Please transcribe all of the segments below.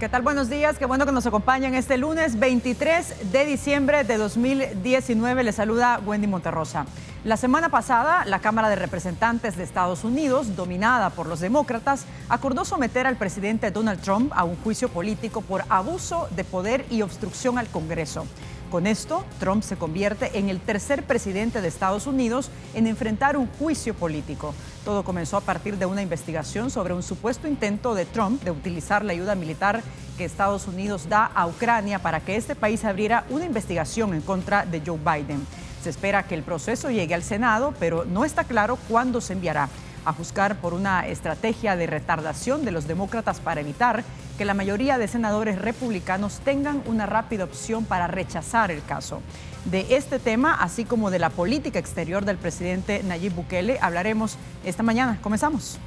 ¿Qué tal? Buenos días, qué bueno que nos acompañan este lunes 23 de diciembre de 2019. Les saluda Wendy Monterrosa. La semana pasada, la Cámara de Representantes de Estados Unidos, dominada por los demócratas, acordó someter al presidente Donald Trump a un juicio político por abuso de poder y obstrucción al Congreso. Con esto, Trump se convierte en el tercer presidente de Estados Unidos en enfrentar un juicio político. Todo comenzó a partir de una investigación sobre un supuesto intento de Trump de utilizar la ayuda militar que Estados Unidos da a Ucrania para que este país abriera una investigación en contra de Joe Biden. Se espera que el proceso llegue al Senado, pero no está claro cuándo se enviará. A juzgar por una estrategia de retardación de los demócratas para evitar que la mayoría de senadores republicanos tengan una rápida opción para rechazar el caso. De este tema, así como de la política exterior del presidente Nayib Bukele, hablaremos esta mañana. Comenzamos.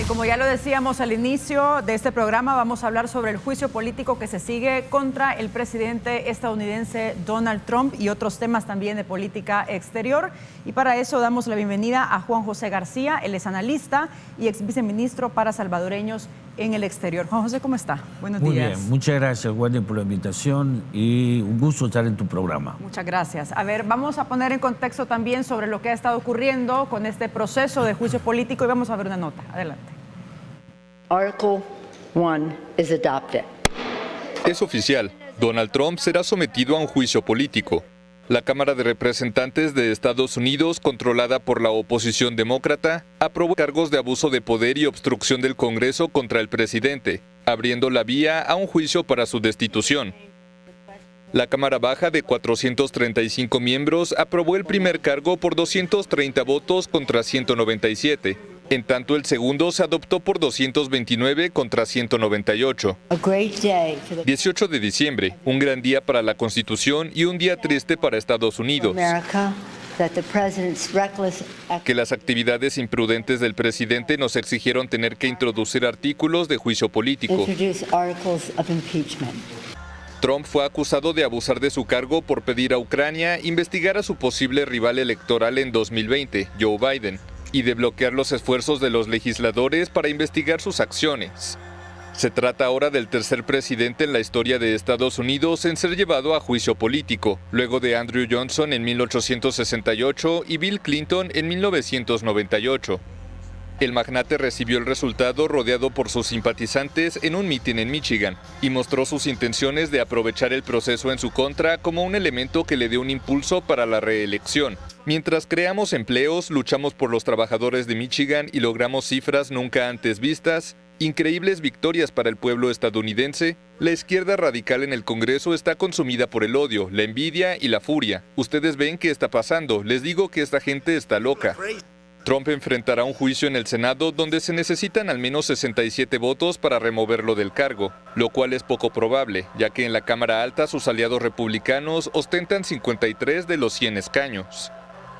Como ya lo decíamos al inicio de este programa, vamos a hablar sobre el juicio político que se sigue contra el presidente estadounidense Donald Trump y otros temas también de política exterior. Y para eso damos la bienvenida a Juan José García. Él es analista y ex viceministro para salvadoreños en el exterior. Juan José, ¿cómo está? Buenos días. Muy bien, muchas gracias, Wendy, por la invitación y un gusto estar en tu programa. Muchas gracias. A ver, vamos a poner en contexto también sobre lo que ha estado ocurriendo con este proceso de juicio político y vamos a ver una nota. Adelante. Article 1 is adopted. Es oficial. Donald Trump será sometido a un juicio político. La Cámara de Representantes de Estados Unidos, controlada por la oposición demócrata, aprobó cargos de abuso de poder y obstrucción del Congreso contra el presidente, abriendo la vía a un juicio para su destitución. La Cámara Baja, de 435 miembros, aprobó el primer cargo por 230 votos contra 197. En tanto, el segundo se adoptó por 229 contra 198. 18 de diciembre, un gran día para la Constitución y un día triste para Estados Unidos. Que las actividades imprudentes del presidente nos exigieron tener que introducir artículos de juicio político. Trump fue acusado de abusar de su cargo por pedir a Ucrania investigar a su posible rival electoral en 2020, Joe Biden, y de bloquear los esfuerzos de los legisladores para investigar sus acciones. Se trata ahora del tercer presidente en la historia de Estados Unidos en ser llevado a juicio político, luego de Andrew Johnson en 1868 y Bill Clinton en 1998. El magnate recibió el resultado rodeado por sus simpatizantes en un mitin en Michigan y mostró sus intenciones de aprovechar el proceso en su contra como un elemento que le dé un impulso para la reelección. Mientras creamos empleos, luchamos por los trabajadores de Michigan y logramos cifras nunca antes vistas, increíbles victorias para el pueblo estadounidense, la izquierda radical en el Congreso está consumida por el odio, la envidia y la furia. Ustedes ven qué está pasando, les digo que esta gente está loca. Trump enfrentará un juicio en el Senado donde se necesitan al menos 67 votos para removerlo del cargo, lo cual es poco probable, ya que en la Cámara Alta sus aliados republicanos ostentan 53 de los 100 escaños.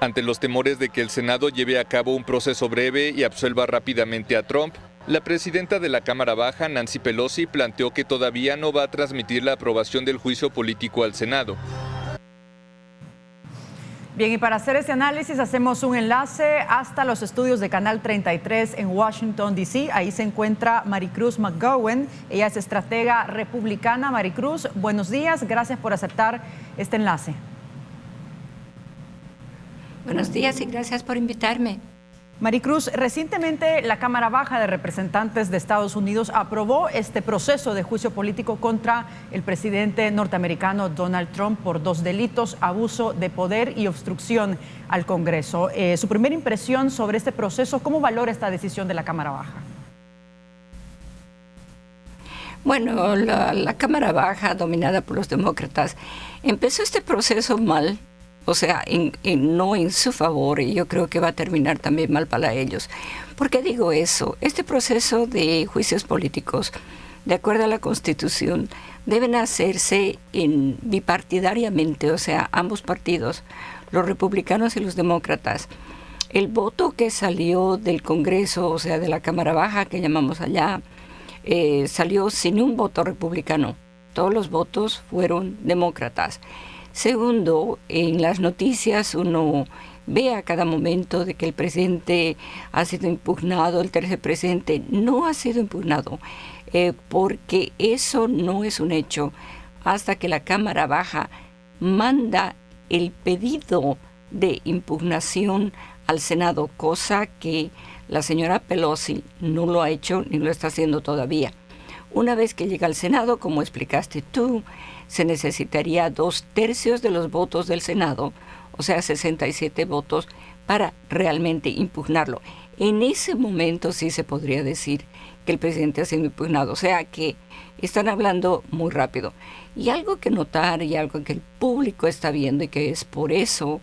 Ante los temores de que el Senado lleve a cabo un proceso breve y absuelva rápidamente a Trump, la presidenta de la Cámara Baja, Nancy Pelosi, planteó que todavía no va a transmitir la aprobación del juicio político al Senado. Bien, y para hacer este análisis hacemos un enlace hasta los estudios de Canal 33 en Washington, D.C. Ahí se encuentra Maricruz McGowan. Ella es estratega republicana. Maricruz, buenos días. Gracias por aceptar este enlace. Buenos días y gracias por invitarme. Maricruz, recientemente la Cámara Baja de Representantes de Estados Unidos aprobó este proceso de juicio político contra el presidente norteamericano Donald Trump por 2 delitos: abuso de poder y obstrucción al Congreso. Su primera impresión sobre este proceso, ¿cómo valora esta decisión de la Cámara Baja? Bueno, la Cámara Baja, dominada por los demócratas, empezó este proceso mal. O sea, no en su favor, y yo creo que va a terminar también mal para ellos. ¿Por qué digo eso? Este proceso de juicios políticos, de acuerdo a la Constitución, deben hacerse bipartidariamente, o sea, ambos partidos, los republicanos y los demócratas. El voto que salió del Congreso, o sea, de la Cámara Baja, que llamamos allá, salió sin un voto republicano. Todos los votos fueron demócratas. Segundo, en las noticias uno ve a cada momento de que el presidente ha sido impugnado, el tercer presidente no ha sido impugnado, porque eso no es un hecho hasta que la Cámara Baja manda el pedido de impugnación al Senado, cosa que la señora Pelosi no lo ha hecho ni lo está haciendo todavía. Una vez que llega al Senado, como explicaste tú, se necesitaría 2/3 de los votos del Senado, o sea, 67 votos, para realmente impugnarlo. En ese momento sí se podría decir que el presidente ha sido impugnado, o sea que están hablando muy rápido. Y algo que notar y algo que el público está viendo y que es por eso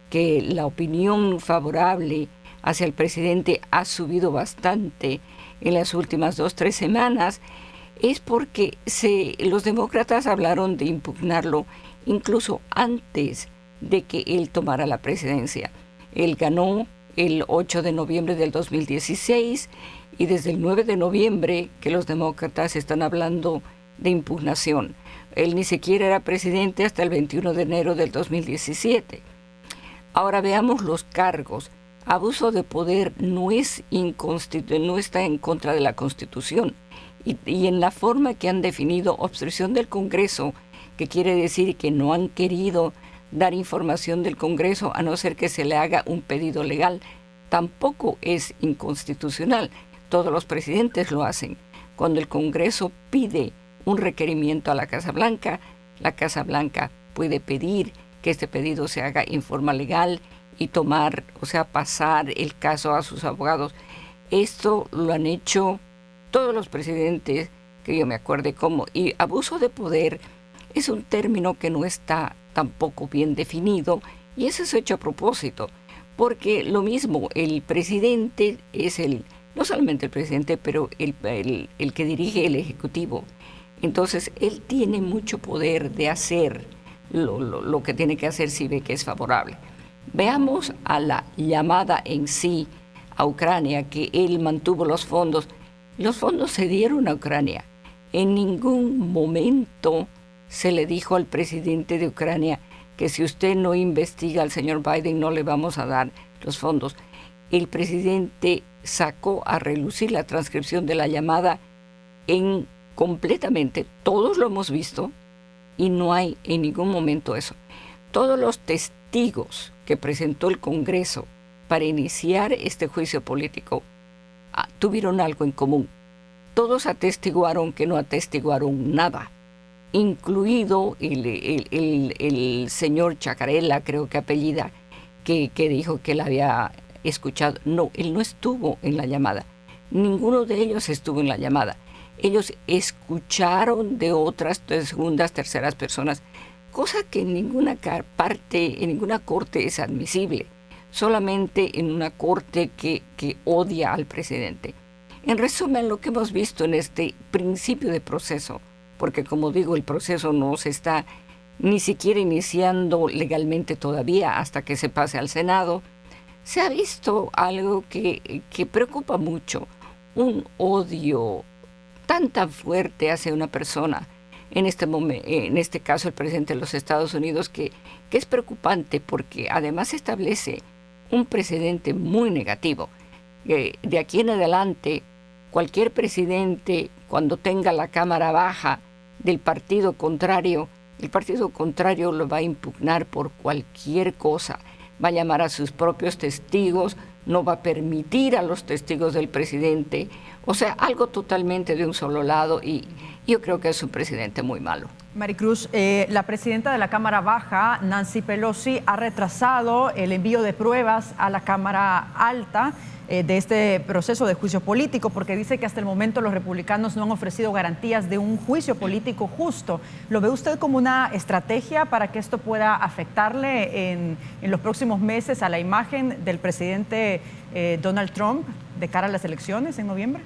que la opinión favorable hacia el presidente ha subido bastante en las últimas 2-3 semanas, es porque los demócratas hablaron de impugnarlo incluso antes de que él tomara la presidencia. Él ganó el 8 de noviembre del 2016 y desde el 9 de noviembre que los demócratas están hablando de impugnación. Él ni siquiera era presidente hasta el 21 de enero del 2017. Ahora veamos los cargos. Abuso de poder no está en contra de la Constitución. Y en la forma que han definido obstrucción del Congreso, que quiere decir que no han querido dar información del Congreso a no ser que se le haga un pedido legal, tampoco es inconstitucional. Todos los presidentes lo hacen. Cuando el Congreso pide un requerimiento a la Casa Blanca puede pedir que este pedido se haga en forma legal y pasar el caso a sus abogados. Esto lo han hecho todos los presidentes que yo me acuerde cómo. Y abuso de poder es un término que no está tampoco bien definido y eso es hecho a propósito, porque lo mismo, el presidente es no solamente el presidente, pero el que dirige el Ejecutivo. Entonces, él tiene mucho poder de hacer lo que tiene que hacer si ve que es favorable. Veamos a la llamada en sí a Ucrania, que él mantuvo los fondos. Los fondos se dieron a Ucrania. En ningún momento se le dijo al presidente de Ucrania que si usted no investiga al señor Biden no le vamos a dar los fondos. El presidente sacó a relucir la transcripción de la llamada completamente. Todos lo hemos visto y no hay en ningún momento eso. Todos los testigos que presentó el Congreso para iniciar este juicio político tuvieron algo en común. Todos atestiguaron que no atestiguaron nada, incluido el señor Chacarella, creo que apellida, que dijo que él había escuchado. No, él no estuvo en la llamada. Ninguno de ellos estuvo en la llamada. Ellos escucharon de otras segundas, terceras personas, cosa que en ninguna parte, en ninguna corte es admisible, solamente en una corte que odia al presidente. En resumen, lo que hemos visto en este principio de proceso, porque como digo, el proceso no se está ni siquiera iniciando legalmente todavía hasta que se pase al Senado, se ha visto algo que preocupa mucho, un odio tan fuerte hacia una persona, en este caso el presidente de los Estados Unidos, que es preocupante porque además establece un precedente muy negativo. De aquí en adelante, cualquier presidente, cuando tenga la Cámara Baja del partido contrario, el partido contrario lo va a impugnar por cualquier cosa, va a llamar a sus propios testigos, no va a permitir a los testigos del presidente, o sea, algo totalmente de un solo lado, y yo creo que es un presidente muy malo. Maricruz, la presidenta de la Cámara Baja, Nancy Pelosi, ha retrasado el envío de pruebas a la Cámara Alta de este proceso de juicio político, porque dice que hasta el momento los republicanos no han ofrecido garantías de un juicio político justo. ¿Lo ve usted como una estrategia para que esto pueda afectarle en los próximos meses a la imagen del presidente Donald Trump de cara a las elecciones en noviembre?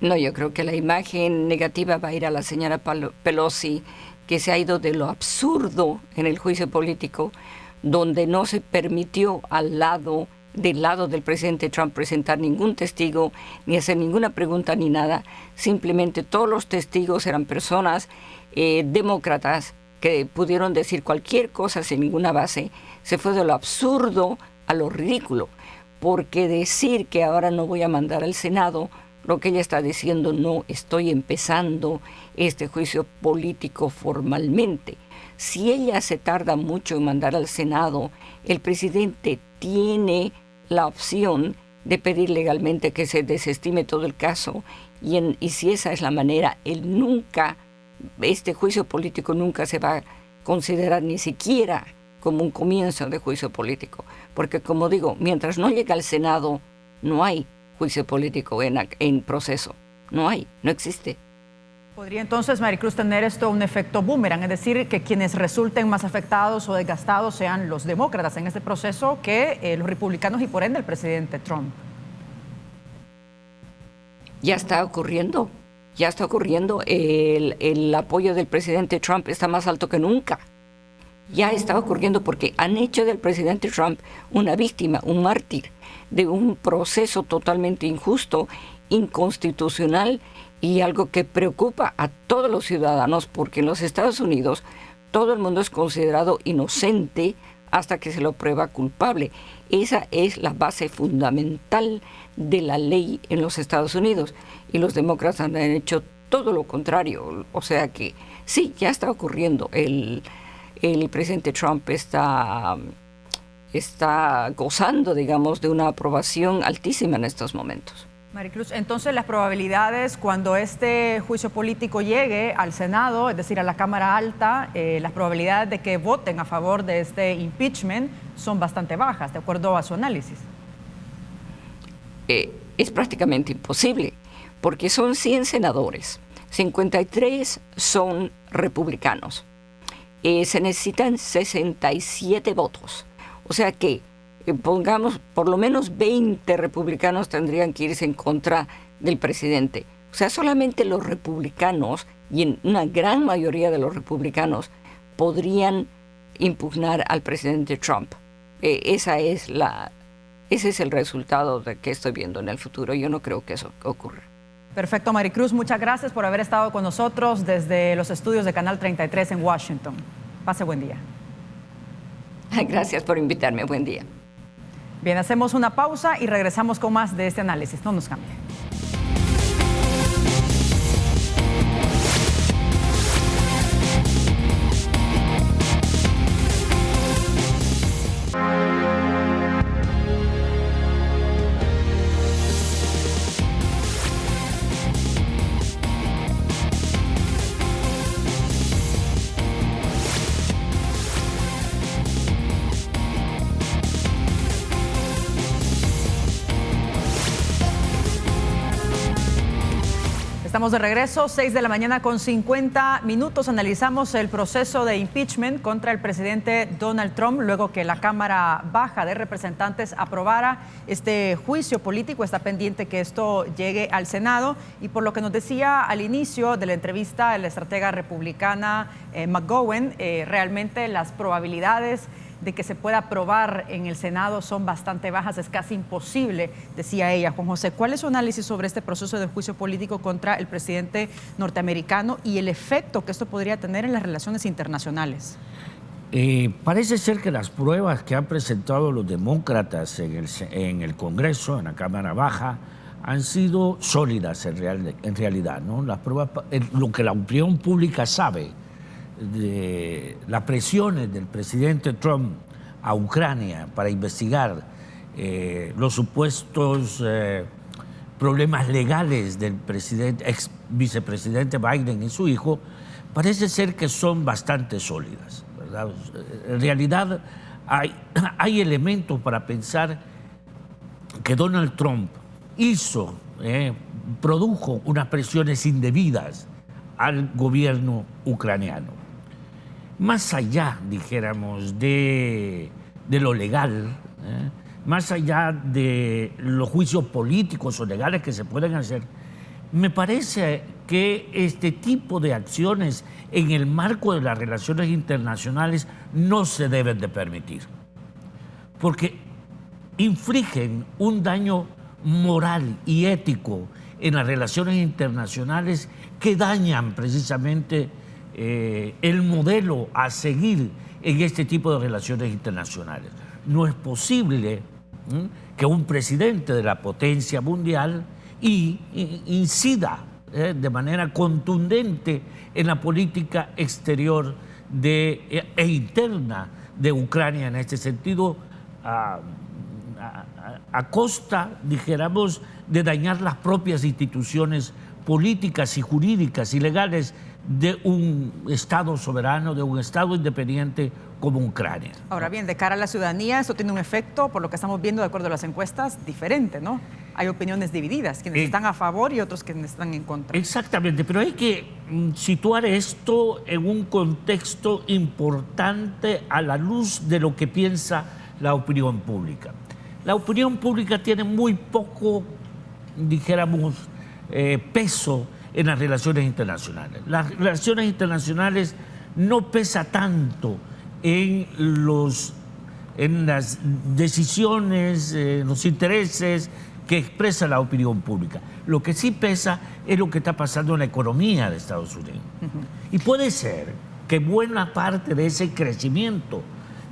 No, yo creo que la imagen negativa va a ir a la señora Pelosi, que se ha ido de lo absurdo en el juicio político, donde no se permitió del lado del presidente Trump presentar ningún testigo, ni hacer ninguna pregunta ni nada. Simplemente todos los testigos eran personas demócratas que pudieron decir cualquier cosa sin ninguna base. Se fue de lo absurdo a lo ridículo, porque decir que ahora no voy a mandar al Senado, lo que ella está diciendo, no estoy empezando este juicio político formalmente. Si ella se tarda mucho en mandar al Senado, el presidente tiene la opción de pedir legalmente que se desestime todo el caso, y si esa es la manera, este juicio político nunca se va a considerar ni siquiera como un comienzo de juicio político, porque como digo, mientras no llega al Senado, no hay juicio político en proceso. No existe. ¿Podría entonces, Maricruz, tener esto un efecto boomerang? Es decir, que quienes resulten más afectados o desgastados sean los demócratas en este proceso que los republicanos y por ende el presidente Trump. Ya está ocurriendo. El apoyo del presidente Trump está más alto que nunca. Ya está ocurriendo porque han hecho del presidente Trump una víctima, un mártir de un proceso totalmente injusto, inconstitucional y algo que preocupa a todos los ciudadanos, porque en los Estados Unidos todo el mundo es considerado inocente hasta que se lo prueba culpable. Esa es la base fundamental de la ley en los Estados Unidos, y los demócratas han hecho todo lo contrario. O sea que sí, ya está ocurriendo. El presidente Trump está gozando, digamos, de una aprobación altísima en estos momentos. Maricruz, entonces las probabilidades cuando este juicio político llegue al Senado, es decir, a la Cámara Alta, las probabilidades de que voten a favor de este impeachment son bastante bajas, de acuerdo a su análisis. Es prácticamente imposible, porque son 100 senadores, 53 son republicanos. Se necesitan 67 votos. O sea que, pongamos, por lo menos 20 republicanos tendrían que irse en contra del presidente. O sea, solamente los republicanos, y en una gran mayoría de los republicanos, podrían impugnar al presidente Trump. Ese es el resultado de que estoy viendo en el futuro. Yo no creo que eso ocurra. Perfecto, Maricruz. Muchas gracias por haber estado con nosotros desde los estudios de Canal 33 en Washington. Pase buen día. Gracias por invitarme. Buen día. Bien, hacemos una pausa y regresamos con más de este análisis. No nos cambie. Estamos de regreso, 6 de la mañana con 50 minutos. Analizamos el proceso de impeachment contra el presidente Donald Trump luego que la Cámara Baja de Representantes aprobara este juicio político. Está pendiente que esto llegue al Senado, y por lo que nos decía al inicio de la entrevista la estratega republicana McGowan, realmente las probabilidades de que se pueda aprobar en el Senado son bastante bajas, es casi imposible, decía ella. Juan José, ¿cuál es su análisis sobre este proceso de juicio político contra el presidente norteamericano y el efecto que esto podría tener en las relaciones internacionales? Parece ser que las pruebas que han presentado los demócratas en el Congreso, en la Cámara Baja, han sido sólidas en realidad, ¿no? Las pruebas, lo que la opinión pública sabe de las presiones del presidente Trump a Ucrania para investigar los supuestos problemas legales del ex vicepresidente Biden y su hijo, parece ser que son bastante sólidas, ¿verdad? En realidad hay elementos para pensar que Donald Trump produjo unas presiones indebidas al gobierno ucraniano. Más allá, dijéramos, de lo legal, más allá de los juicios políticos o legales que se pueden hacer, me parece que este tipo de acciones en el marco de las relaciones internacionales no se deben de permitir, porque infligen un daño moral y ético en las relaciones internacionales que dañan precisamente el modelo a seguir en este tipo de relaciones internacionales. No es posible que un presidente de la potencia mundial incida de manera contundente en la política exterior e interna de Ucrania en este sentido, a costa, dijéramos, de dañar las propias instituciones políticas y jurídicas y legales de un Estado soberano, de un Estado independiente como Ucrania. Ahora bien, de cara a la ciudadanía, esto tiene un efecto, por lo que estamos viendo de acuerdo a las encuestas, diferente, ¿no? Hay opiniones divididas, quienes están a favor y otros quienes están en contra. Exactamente, pero hay que situar esto en un contexto importante a la luz de lo que piensa la opinión pública. La opinión pública tiene muy poco, dijéramos, peso en las relaciones internacionales. Las relaciones internacionales no pesa tanto en las decisiones, los intereses que expresa la opinión pública. Lo que sí pesa es lo que está pasando en la economía de Estados Unidos. Y puede ser que buena parte de ese crecimiento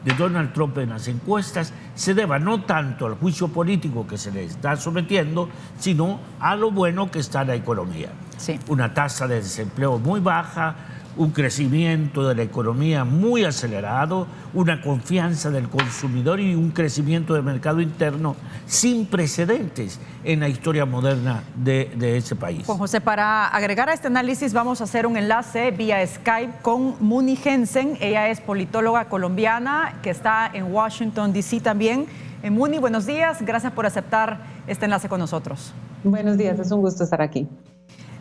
de Donald Trump en las encuestas se deba no tanto al juicio político que se le está sometiendo, sino a lo bueno que está en la economía. Sí. Una tasa de desempleo muy baja, un crecimiento de la economía muy acelerado, una confianza del consumidor y un crecimiento del mercado interno sin precedentes en la historia moderna de ese país. Juan José, para agregar a este análisis vamos a hacer un enlace vía Skype con Muni Jensen. Ella es politóloga colombiana que está en Washington, D.C. también. Muni, buenos días. Gracias por aceptar este enlace con nosotros. Buenos días, es un gusto estar aquí.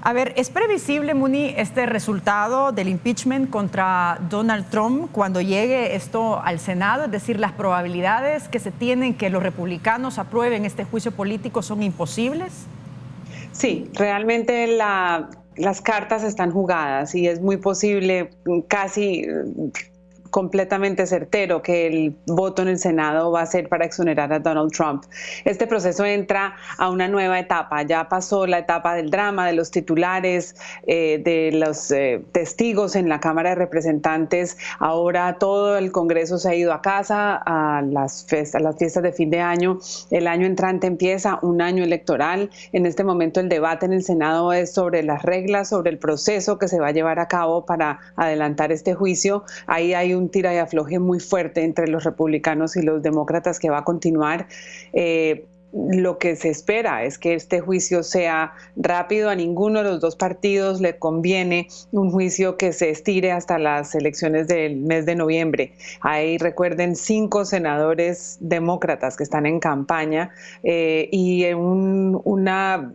A ver, ¿es previsible, Muni, este resultado del impeachment contra Donald Trump cuando llegue esto al Senado? Es decir, las probabilidades que se tienen que los republicanos aprueben este juicio político son imposibles. Sí, realmente las cartas están jugadas y es muy posible, casi completamente certero, que el voto en el Senado va a ser para exonerar a Donald Trump. Este proceso entra a una nueva etapa. Ya pasó la etapa del drama, de los titulares, de los testigos en la Cámara de Representantes. Ahora todo el Congreso se ha ido a casa a las fiestas de fin de año. El año entrante empieza un año electoral. En este momento el debate en el Senado es sobre las reglas, sobre el proceso que se va a llevar a cabo para adelantar este juicio. Ahí hay un tira y afloje muy fuerte entre los republicanos y los demócratas que va a continuar. Lo que se espera es que este juicio sea rápido. A ninguno de los dos partidos le conviene un juicio que se estire hasta las elecciones del mes de noviembre. Ahí, recuerden, 5 senadores demócratas que están en campaña y en un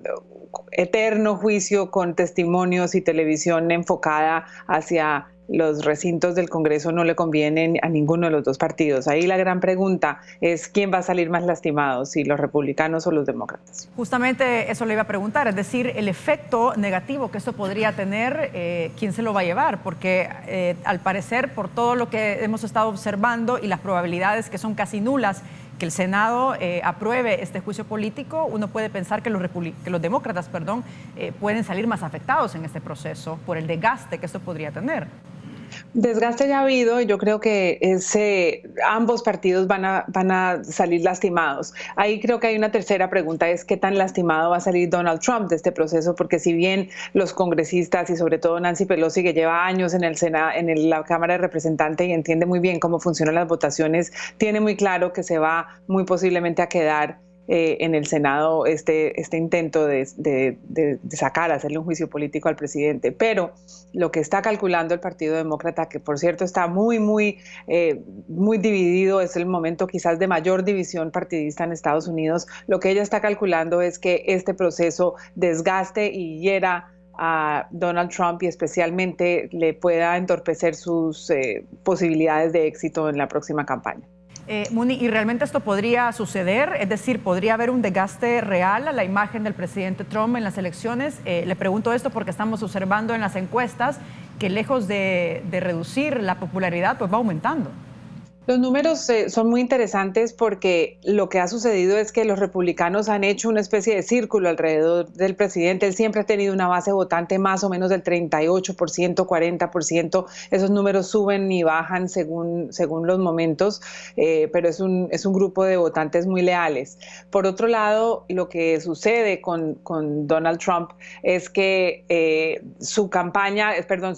eterno juicio con testimonios y televisión enfocada hacia los recintos del Congreso no le convienen a ninguno de los dos partidos. Ahí la gran pregunta es quién va a salir más lastimado, si los republicanos o los demócratas. Justamente eso le iba a preguntar, es decir, el efecto negativo que esto podría tener, ¿quién se lo va a llevar? Porque al parecer, por todo lo que hemos estado observando y las probabilidades que son casi nulas, que el Senado apruebe este juicio político, uno puede pensar que los demócratas pueden salir más afectados en este proceso por el desgaste que esto podría tener. Desgaste ya ha habido y yo creo que ambos partidos van a salir lastimados. Ahí creo que hay una tercera pregunta, es qué tan lastimado va a salir Donald Trump de este proceso, porque si bien los congresistas y sobre todo Nancy Pelosi, que lleva años en el Senado, en la Cámara de Representantes y entiende muy bien cómo funcionan las votaciones, tiene muy claro que se va muy posiblemente a quedar en el Senado este intento de hacerle un juicio político al presidente. Pero lo que está calculando el Partido Demócrata, que por cierto está muy dividido, es el momento quizás de mayor división partidista en Estados Unidos, lo que ella está calculando es que este proceso desgaste y hiera a Donald Trump y especialmente le pueda entorpecer sus posibilidades de éxito en la próxima campaña. Muni, ¿y realmente esto podría suceder? Es decir, ¿podría haber un desgaste real a la imagen del presidente Trump en las elecciones? Le pregunto esto porque estamos observando en las encuestas que lejos de reducir la popularidad, pues va aumentando. Los números son muy interesantes porque lo que ha sucedido es que los republicanos han hecho una especie de círculo alrededor del presidente. Él siempre ha tenido una base votante más o menos del 38%, 40%. Esos números suben y bajan según los momentos, pero es un grupo de votantes muy leales. Por otro lado, lo que sucede con Donald Trump es que su campaña,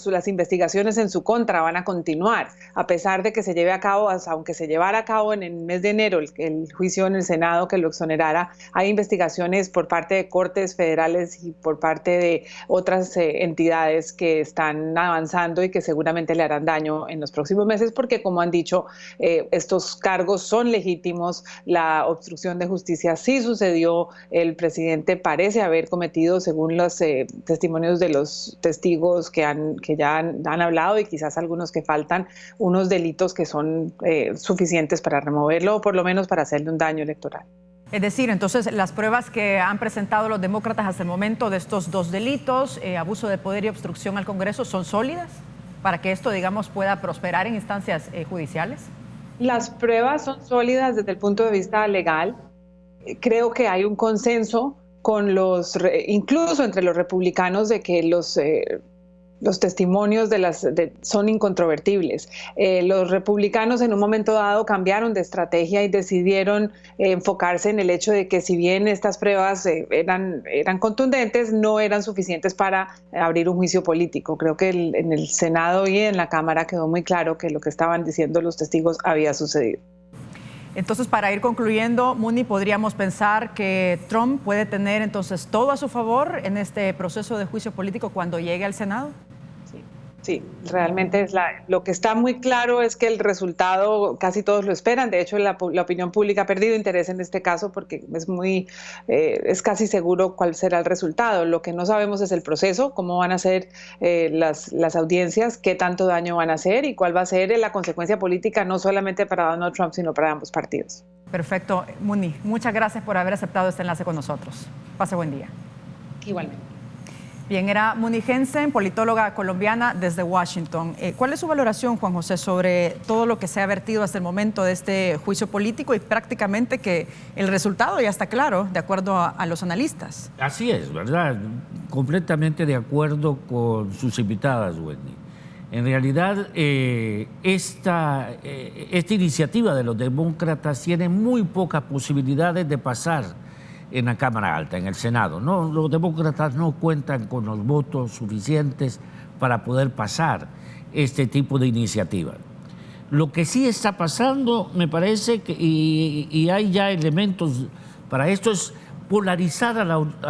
las investigaciones en su contra van a continuar, a pesar de que se lleve a cabo, aunque se llevara a cabo en el mes de enero el juicio en el Senado que lo exonerara, hay investigaciones por parte de cortes federales y por parte de otras entidades que están avanzando y que seguramente le harán daño en los próximos meses porque, como han dicho, estos cargos son legítimos, la obstrucción de justicia sí sucedió, el presidente parece haber cometido, según los testimonios de los testigos que ya han hablado y quizás algunos que faltan, unos delitos que son suficientes para removerlo o por lo menos para hacerle un daño electoral. Es decir, entonces las pruebas que han presentado los demócratas hasta el momento de estos dos delitos, abuso de poder y obstrucción al Congreso, ¿son sólidas para que esto, digamos, pueda prosperar en instancias judiciales? Las pruebas son sólidas desde el punto de vista legal. Creo que hay un consenso incluso entre los republicanos de que los testimonios son incontrovertibles. Los republicanos en un momento dado cambiaron de estrategia y decidieron enfocarse en el hecho de que si bien estas pruebas eran contundentes, no eran suficientes para abrir un juicio político. Creo que en el Senado y en la Cámara quedó muy claro que lo que estaban diciendo los testigos había sucedido. Entonces, para ir concluyendo, Muni, podríamos pensar que Trump puede tener entonces todo a su favor en este proceso de juicio político cuando llegue al Senado. Sí, realmente lo que está muy claro es que el resultado casi todos lo esperan. De hecho, la opinión pública ha perdido interés en este caso porque es casi seguro cuál será el resultado. Lo que no sabemos es el proceso, cómo van a ser las audiencias, qué tanto daño van a hacer y cuál va a ser la consecuencia política no solamente para Donald Trump, sino para ambos partidos. Perfecto. Muni, muchas gracias por haber aceptado este enlace con nosotros. Pase buen día. Igualmente. Bien, era Muni Jensen, politóloga colombiana desde Washington. ¿Cuál es su valoración, Juan José, sobre todo lo que se ha vertido hasta el momento de este juicio político y prácticamente que el resultado ya está claro, de acuerdo a los analistas? Así es, ¿verdad? Completamente de acuerdo con sus invitadas, Wendy. En realidad, esta iniciativa de los demócratas tiene muy pocas posibilidades de pasar en la Cámara Alta, en el Senado. No, los demócratas no cuentan con los votos suficientes para poder pasar este tipo de iniciativa. Lo que sí está pasando, me parece, y hay ya elementos para esto, es polarizar a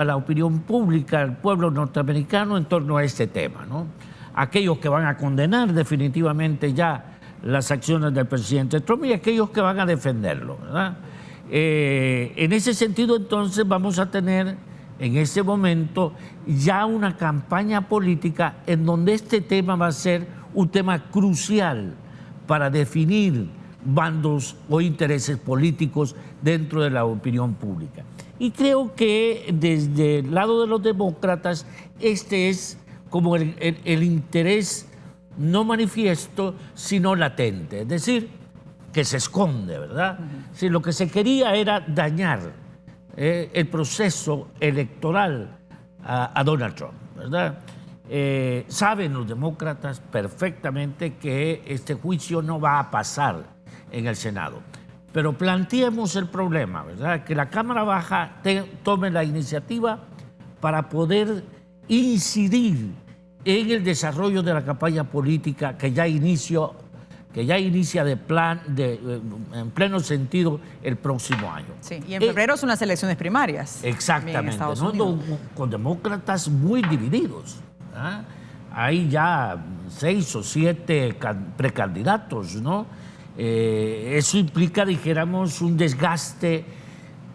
la opinión pública, al pueblo norteamericano en torno a este tema, ¿no? Aquellos que van a condenar definitivamente ya las acciones del presidente Trump y aquellos que van a defenderlo, ¿verdad? En ese sentido, entonces, vamos a tener en ese momento ya una campaña política en donde este tema va a ser un tema crucial para definir bandos o intereses políticos dentro de la opinión pública. Y creo que desde el lado de los demócratas este es como el interés no manifiesto, sino latente, es decir, que se esconde, ¿verdad? Si lo que se quería era dañar el proceso electoral a Donald Trump, ¿verdad? Saben los demócratas perfectamente que este juicio no va a pasar en el Senado. Pero planteemos el problema, ¿verdad? Que la Cámara Baja tome la iniciativa para poder incidir en el desarrollo de la campaña política que ya inicia en pleno sentido el próximo año. Sí, y en febrero son las elecciones primarias. Exactamente, ¿no? Con demócratas muy divididos. ¿Ah? Hay ya 6 o 7 precandidatos, ¿no? Eso implica, dijéramos, un desgaste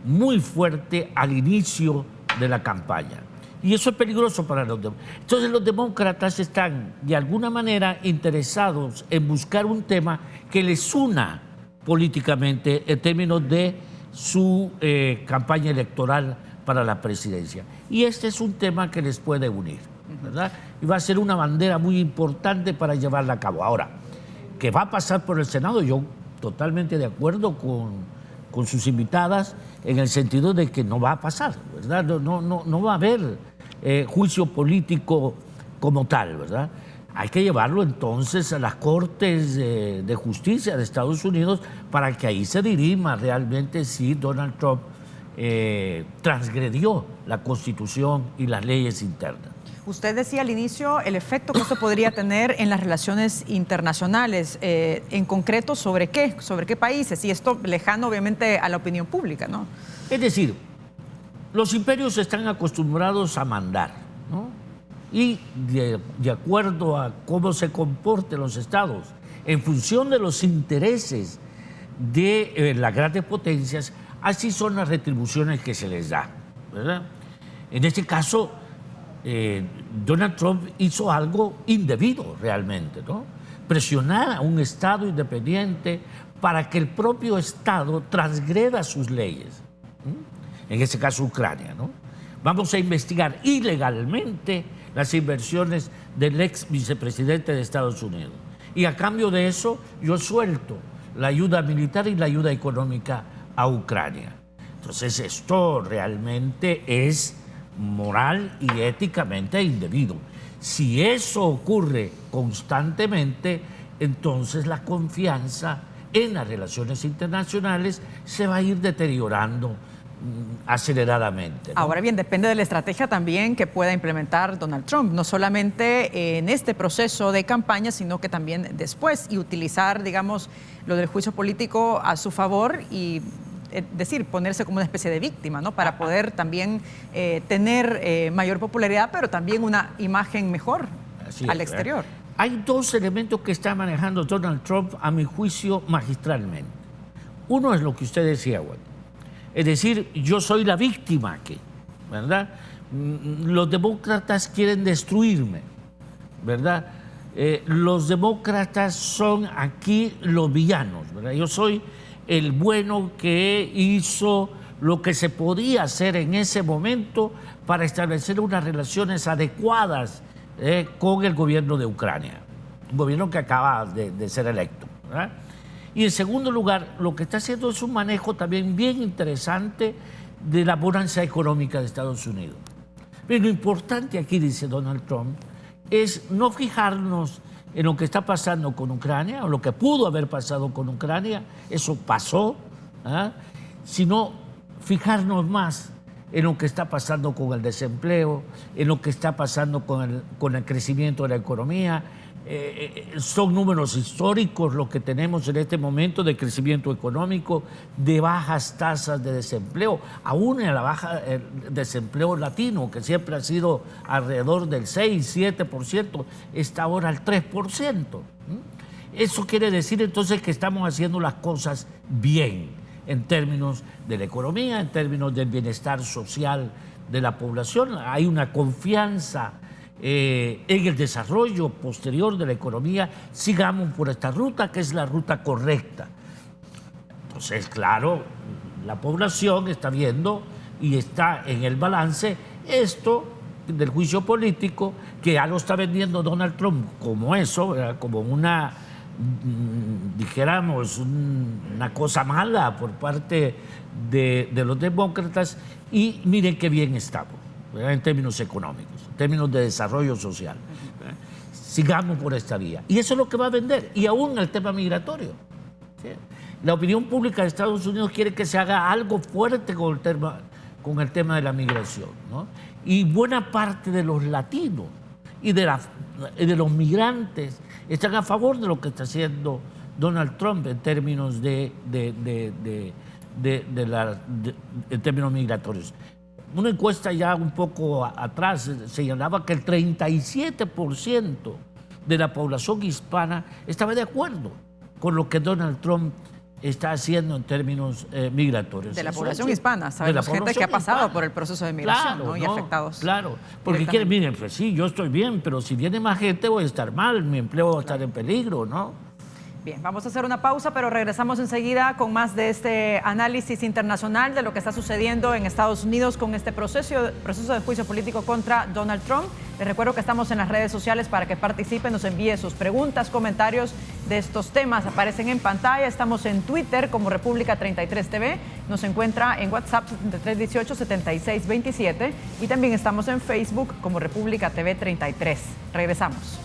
muy fuerte al inicio de la campaña. Y eso es peligroso para los demócratas. Entonces los demócratas están de alguna manera interesados en buscar un tema que les una políticamente en términos de su campaña electoral para la presidencia. Y este es un tema que les puede unir, ¿verdad? Y va a ser una bandera muy importante para llevarla a cabo. Ahora, ¿qué va a pasar por el Senado? Yo totalmente de acuerdo con sus invitadas en el sentido de que no va a pasar, ¿verdad? No va a haber juicio político como tal, ¿verdad? Hay que llevarlo entonces a las Cortes de Justicia de Estados Unidos para que ahí se dirima realmente si Donald Trump transgredió la Constitución y las leyes internas. Usted decía al inicio el efecto que esto podría tener en las relaciones internacionales, en concreto, ¿sobre qué? ¿Sobre qué países? Y esto lejano, obviamente, a la opinión pública, ¿no? Es decir, los imperios están acostumbrados a mandar, ¿no? Y de acuerdo a cómo se comporten los estados, en función de los intereses de las grandes potencias, así son las retribuciones que se les da, ¿verdad? En este caso, Donald Trump hizo algo indebido realmente, ¿no? Presionar a un Estado independiente para que el propio Estado transgreda sus leyes. En este caso, Ucrania, ¿no? Vamos a investigar ilegalmente las inversiones del ex vicepresidente de Estados Unidos. Y a cambio de eso, yo suelto la ayuda militar y la ayuda económica a Ucrania. Entonces, esto realmente es moral y éticamente indebido. Si eso ocurre constantemente, entonces la confianza en las relaciones internacionales se va a ir deteriorando aceleradamente, ¿no? Ahora bien, depende de la estrategia también que pueda implementar Donald Trump, no solamente en este proceso de campaña, sino que también después, y utilizar, digamos, lo del juicio político a su favor y decir, ponerse como una especie de víctima, ¿no? Para poder también tener mayor popularidad, pero también una imagen mejor al exterior. Hay dos elementos que está manejando Donald Trump, a mi juicio, magistralmente. Uno es lo que usted decía, Wendy. Es decir, yo soy la víctima aquí, ¿verdad? Los demócratas quieren destruirme, ¿verdad? Los demócratas son aquí los villanos, ¿verdad? Yo soy el bueno que hizo lo que se podía hacer en ese momento para establecer unas relaciones adecuadas con el gobierno de Ucrania, un gobierno que acaba de ser electo, ¿verdad? Y en segundo lugar, lo que está haciendo es un manejo también bien interesante de la bonanza económica de Estados Unidos. Pero lo importante aquí, dice Donald Trump, es no fijarnos en lo que está pasando con Ucrania, o lo que pudo haber pasado con Ucrania, eso pasó, sino fijarnos más en lo que está pasando con el desempleo, en lo que está pasando con el crecimiento de la economía. Son números históricos los que tenemos en este momento de crecimiento económico, de bajas tasas de desempleo, aún en la baja desempleo latino, que siempre ha sido alrededor del 6-7%, está ahora al 3%. Eso quiere decir entonces que estamos haciendo las cosas bien en términos de la economía, en términos del bienestar social de la población. Hay una confianza en el desarrollo posterior de la economía. Sigamos por esta ruta, que es la ruta correcta. Entonces, claro, la población está viendo y está en el balance esto del juicio político, que ya lo está vendiendo Donald Trump como eso, ¿verdad? Como una, dijéramos, una cosa mala por parte de los demócratas. Y miren qué bien estamos, ¿verdad? En términos económicos, en términos de desarrollo social. Sigamos por esta vía. Y eso es lo que va a vender. Y aún el tema migratorio. ¿Sí? La opinión pública de Estados Unidos quiere que se haga algo fuerte con el tema de la migración, ¿no? Y buena parte de los latinos y de los migrantes están a favor de lo que está haciendo Donald Trump en términos en términos migratorios. Una encuesta ya un poco atrás señalaba que el 37% de la población hispana estaba de acuerdo con lo que Donald Trump está haciendo en términos migratorios. De la población hispana, sabemos gente que ha pasado por el proceso de migración, claro, ¿no? Y afectados. Claro, porque quieren, miren, pues sí, yo estoy bien, pero si viene más gente voy a estar mal, mi empleo va a estar en peligro, ¿no? Bien, vamos a hacer una pausa, pero regresamos enseguida con más de este análisis internacional de lo que está sucediendo en Estados Unidos con este proceso de juicio político contra Donald Trump. Les recuerdo que estamos en las redes sociales para que participen, nos envíe sus preguntas, comentarios de estos temas. Aparecen en pantalla, estamos en Twitter como República 33 TV, nos encuentra en WhatsApp 7318-7627 y también estamos en Facebook como República TV 33. Regresamos.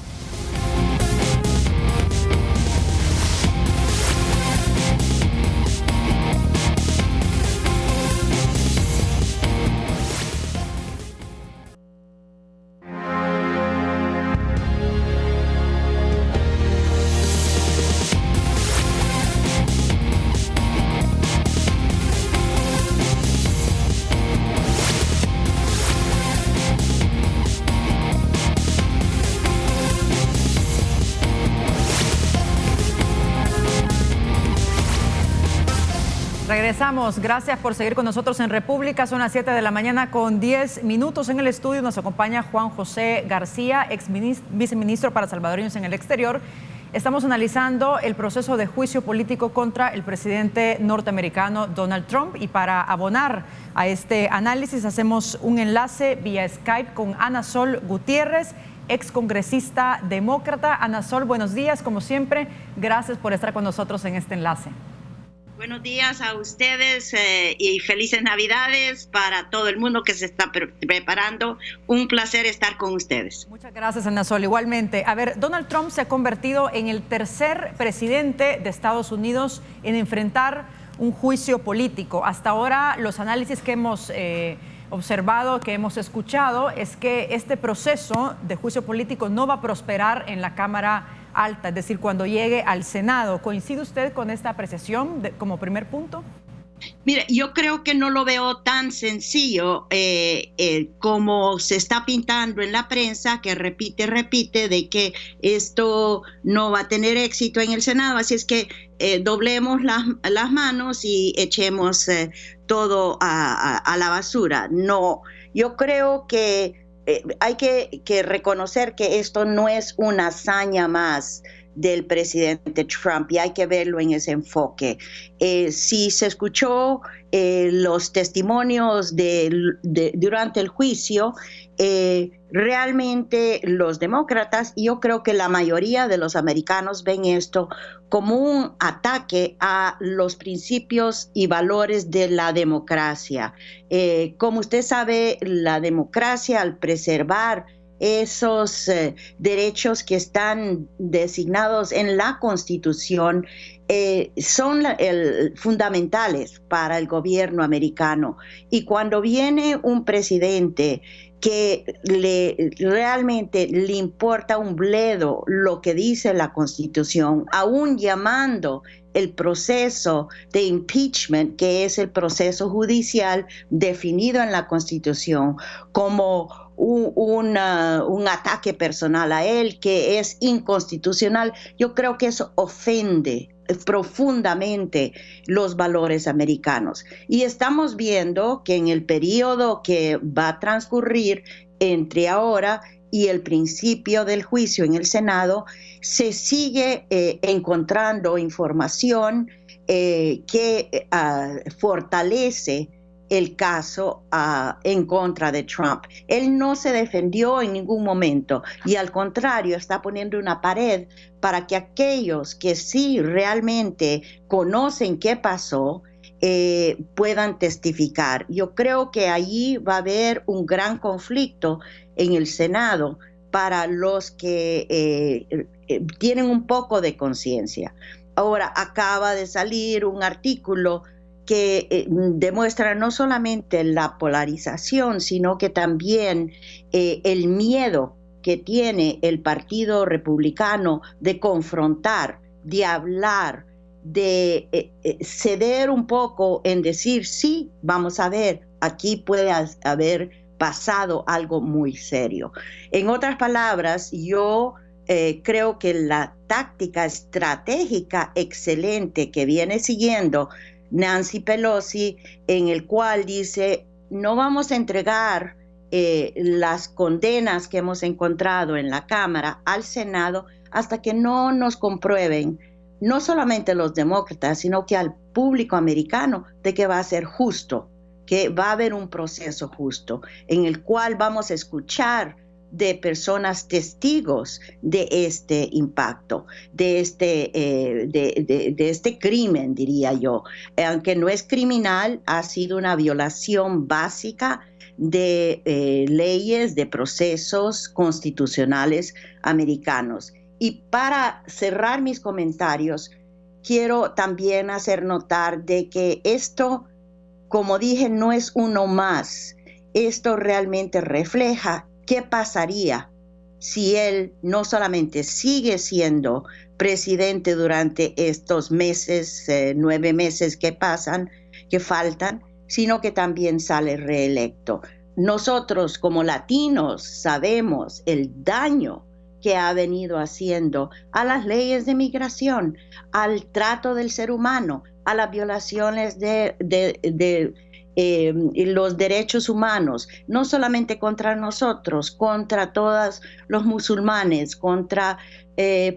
Regresamos. Gracias por seguir con nosotros en República. Son las 7 de la mañana con 10 minutos. En el estudio nos acompaña Juan José García, ex viceministro para salvadoreños en el exterior. Estamos analizando el proceso de juicio político contra el presidente norteamericano Donald Trump y para abonar a este análisis hacemos un enlace vía Skype con Ana Sol Gutiérrez, ex congresista demócrata. Ana Sol, buenos días, como siempre. Gracias por estar con nosotros en este enlace. Buenos días a ustedes y felices Navidades para todo el mundo que se está preparando. Un placer estar con ustedes. Muchas gracias, Ana Sol. Igualmente. A ver, Donald Trump se ha convertido en el tercer presidente de Estados Unidos en enfrentar un juicio político. Hasta ahora, los análisis que hemos observado, que hemos escuchado, es que este proceso de juicio político no va a prosperar en la Cámara Alta, es decir, cuando llegue al Senado. ¿Coincide usted con esta apreciación como primer punto? Mire, yo creo que no lo veo tan sencillo como se está pintando en la prensa, que repite de que esto no va a tener éxito en el Senado. Así es que doblemos las manos y echemos todo a la basura. No, yo creo que hay que reconocer que esto no es una hazaña más del presidente Trump y hay que verlo en ese enfoque. Si se escuchó los testimonios durante el juicio, realmente los demócratas, y yo creo que la mayoría de los americanos ven esto como un ataque a los principios y valores de la democracia. Como usted sabe, la democracia, al preservar esos derechos que están designados en la Constitución, son fundamentales para el gobierno americano. Y cuando viene un presidente que realmente le importa un bledo lo que dice la Constitución, aún llamando el proceso de impeachment, que es el proceso judicial definido en la Constitución, como un ataque personal a él, que es inconstitucional, yo creo que eso ofende profundamente los valores americanos. Y estamos viendo que en el periodo que va a transcurrir entre ahora y el principio del juicio en el Senado, se sigue encontrando información que fortalece el caso en contra de Trump. Él no se defendió en ningún momento y al contrario está poniendo una pared para que aquellos que sí realmente conocen qué pasó puedan testificar. Yo creo que allí va a haber un gran conflicto en el Senado para los que tienen un poco de conciencia. Ahora acaba de salir un artículo que demuestra no solamente la polarización, sino que también el miedo que tiene el Partido Republicano de confrontar, de hablar, de ceder un poco en decir, sí, vamos a ver, aquí puede haber pasado algo muy serio. En otras palabras, yo creo que la táctica estratégica excelente que viene siguiendo Nancy Pelosi, en el cual dice, no vamos a entregar las condenas que hemos encontrado en la Cámara al Senado hasta que no nos comprueben no solamente a los demócratas, sino que al público americano de que va a ser justo, que va a haber un proceso justo en el cual vamos a escuchar de personas testigos de este impacto, de este crimen, diría yo. Aunque no es criminal, ha sido una violación básica de leyes, de procesos constitucionales americanos. Y para cerrar mis comentarios, quiero también hacer notar de que esto, como dije, no es uno más. Esto realmente refleja qué pasaría si él no solamente sigue siendo presidente durante estos meses, 9 meses que faltan, sino que también sale reelecto. Nosotros como latinos sabemos el daño que ha venido haciendo a las leyes de migración, al trato del ser humano, a las violaciones de los derechos humanos, no solamente contra nosotros, contra todos los musulmanes, contra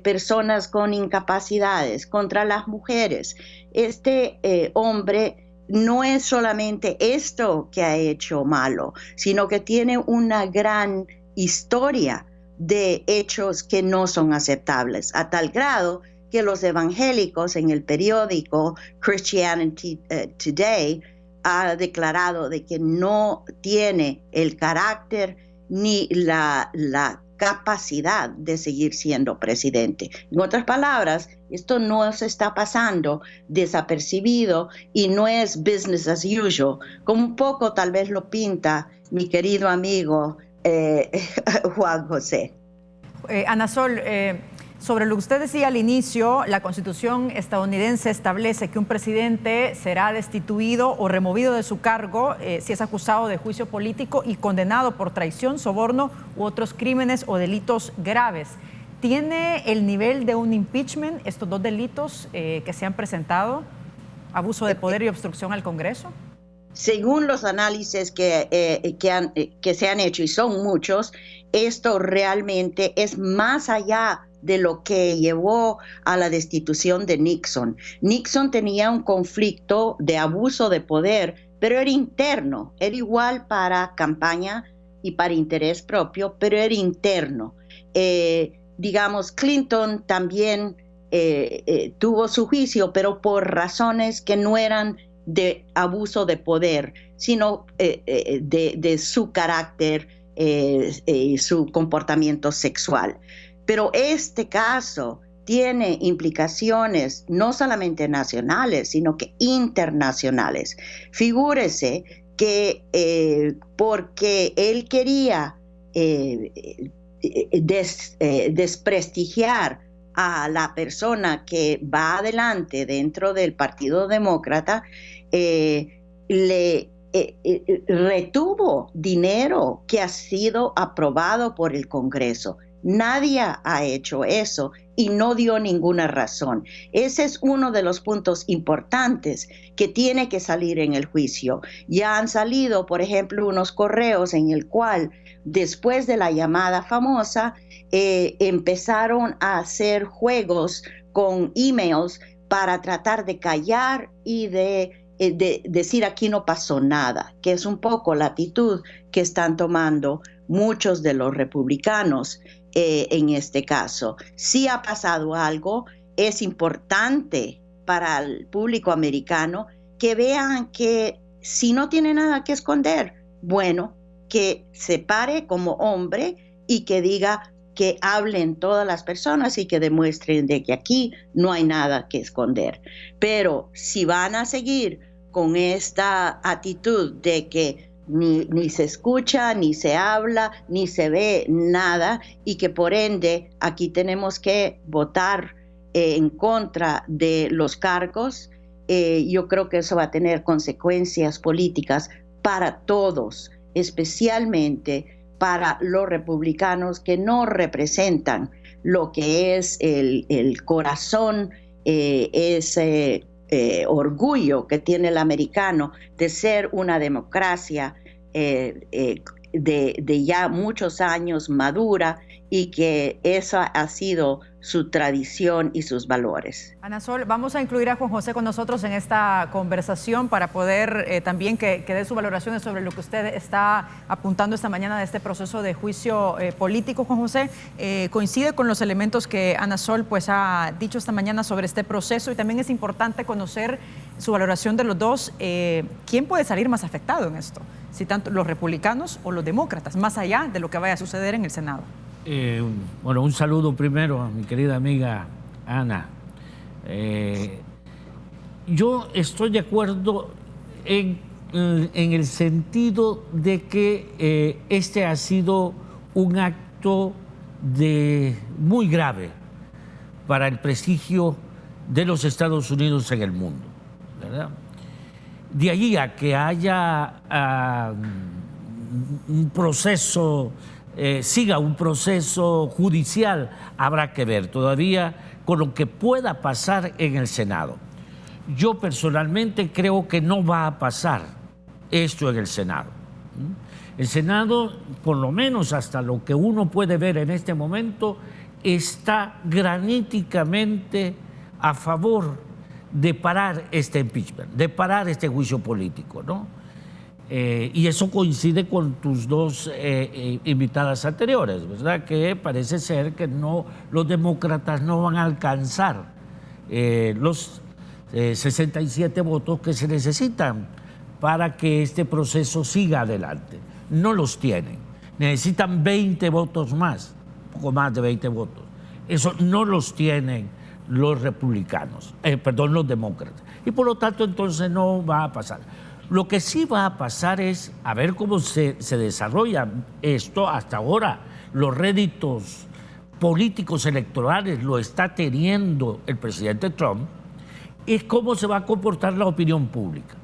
personas con incapacidades, contra las mujeres. Este hombre no es solamente esto que ha hecho malo, sino que tiene una gran historia de hechos que no son aceptables, a tal grado que los evangélicos en el periódico Christianity Today ha declarado de que no tiene el carácter ni la capacidad de seguir siendo presidente. En otras palabras, esto no se está pasando desapercibido y no es business as usual, como un poco tal vez lo pinta mi querido amigo Juan José. Ana Sol, sobre lo que usted decía al inicio, la Constitución estadounidense establece que un presidente será destituido o removido de su cargo si es acusado de juicio político y condenado por traición, soborno u otros crímenes o delitos graves. ¿Tiene el nivel de un impeachment estos dos delitos que se han presentado? ¿Abuso de poder y obstrucción al Congreso? Según los análisis que se han hecho, y son muchos, esto realmente es más allá de lo que llevó a la destitución de Nixon. Nixon tenía un conflicto de abuso de poder, pero era interno, era igual para campaña y para interés propio, pero era interno. Digamos, Clinton también tuvo su juicio, pero por razones que no eran de abuso de poder, sino de su carácter y su comportamiento sexual. Pero este caso tiene implicaciones no solamente nacionales, sino que internacionales. Figúrese que porque él quería desprestigiar a la persona que va adelante dentro del Partido Demócrata, retuvo dinero que ha sido aprobado por el Congreso. Nadie ha hecho eso y no dio ninguna razón. Ese es uno de los puntos importantes que tiene que salir en el juicio. Ya han salido, por ejemplo, unos correos en el cual, después de la llamada famosa, empezaron a hacer juegos con emails para tratar de callar y de decir aquí no pasó nada, que es un poco la actitud que están tomando muchos de los republicanos en este caso. Si ha pasado algo, es importante para el público americano que vean que si no tiene nada que esconder, bueno, que se pare como hombre y que diga que hablen todas las personas y que demuestren de que aquí no hay nada que esconder. Pero si van a seguir con esta actitud de que ni se escucha, ni se habla, ni se ve nada, y que por ende aquí tenemos que votar en contra de los cargos, yo creo que eso va a tener consecuencias políticas para todos, especialmente para los republicanos que no representan lo que es el corazón, ese orgullo que tiene el americano de ser una democracia de ya muchos años madura, y que esa ha sido su tradición y sus valores. Ana Sol, vamos a incluir a Juan José con nosotros en esta conversación para poder también que dé sus valoraciones sobre lo que usted está apuntando esta mañana de este proceso de juicio político. Juan José, coincide con los elementos que Ana Sol pues ha dicho esta mañana sobre este proceso, y también es importante conocer su valoración de los dos. ¿Quién puede salir más afectado en esto? Si tanto los republicanos o los demócratas, más allá de lo que vaya a suceder en el Senado. Bueno, un saludo primero a mi querida amiga Ana. Yo estoy de acuerdo en el sentido de que este ha sido un acto muy grave para el prestigio de los Estados Unidos en el mundo, ¿verdad? De allí a que haya un proceso, siga un proceso judicial, habrá que ver todavía con lo que pueda pasar en el Senado. Yo personalmente creo que no va a pasar esto en el Senado. El Senado, por lo menos hasta lo que uno puede ver en este momento, está graníticamente a favor de parar este impeachment, de parar este juicio político, ¿no? Y eso coincide con tus dos invitadas anteriores, ¿verdad? Que parece ser que los demócratas no van a alcanzar los 67 votos que se necesitan para que este proceso siga adelante. No los tienen. Necesitan 20 votos más, poco más de 20 votos. Eso no los tienen los republicanos, los demócratas. Y por lo tanto, entonces no va a pasar. Lo que sí va a pasar es a ver cómo se desarrolla esto. Hasta ahora los réditos políticos electorales lo está teniendo el presidente Trump, es cómo se va a comportar la opinión pública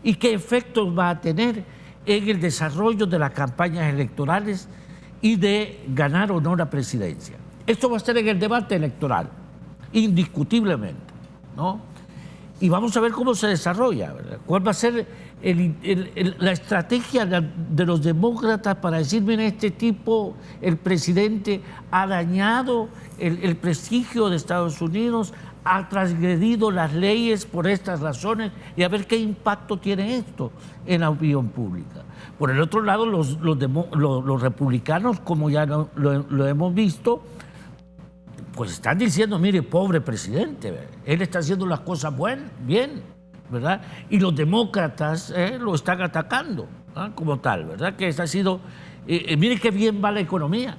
y qué efectos va a tener en el desarrollo de las campañas electorales y de ganar o no la presidencia. Esto va a estar en el debate electoral, indiscutiblemente, ¿no? Y vamos a ver cómo se desarrolla, ¿verdad? ¿Cuál va a ser la estrategia de los demócratas para decir, mira, este tipo, el presidente, ha dañado el prestigio de Estados Unidos, ha transgredido las leyes por estas razones, y a ver qué impacto tiene esto en la opinión pública? Por el otro lado, los republicanos, como ya lo hemos visto, pues están diciendo, mire, pobre presidente, él está haciendo las cosas bien, ¿verdad? Y los demócratas lo están atacando, ¿eh? Como tal, ¿verdad? Que esta ha sido, mire qué bien va la economía,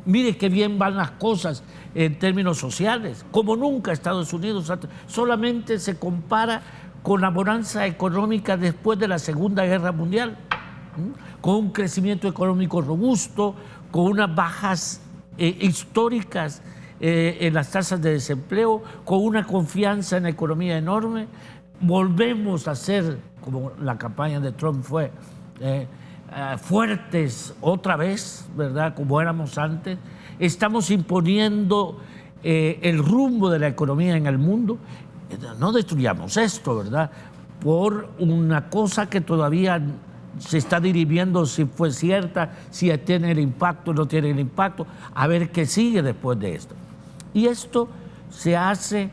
mire qué bien van las cosas en términos sociales, como nunca Estados Unidos solamente se compara con la bonanza económica después de la Segunda Guerra Mundial, con un crecimiento económico robusto, con unas bajas históricas en las tasas de desempleo, con una confianza en la economía enorme. Volvemos a ser, como la campaña de Trump fue, fuertes otra vez, ¿verdad? Como éramos antes. Estamos imponiendo el rumbo de la economía en el mundo. No destruyamos esto, ¿verdad? Por una cosa que todavía se está dirimiendo si fue cierta, si tiene el impacto o no tiene el impacto, a ver qué sigue después de esto. Y esto se hace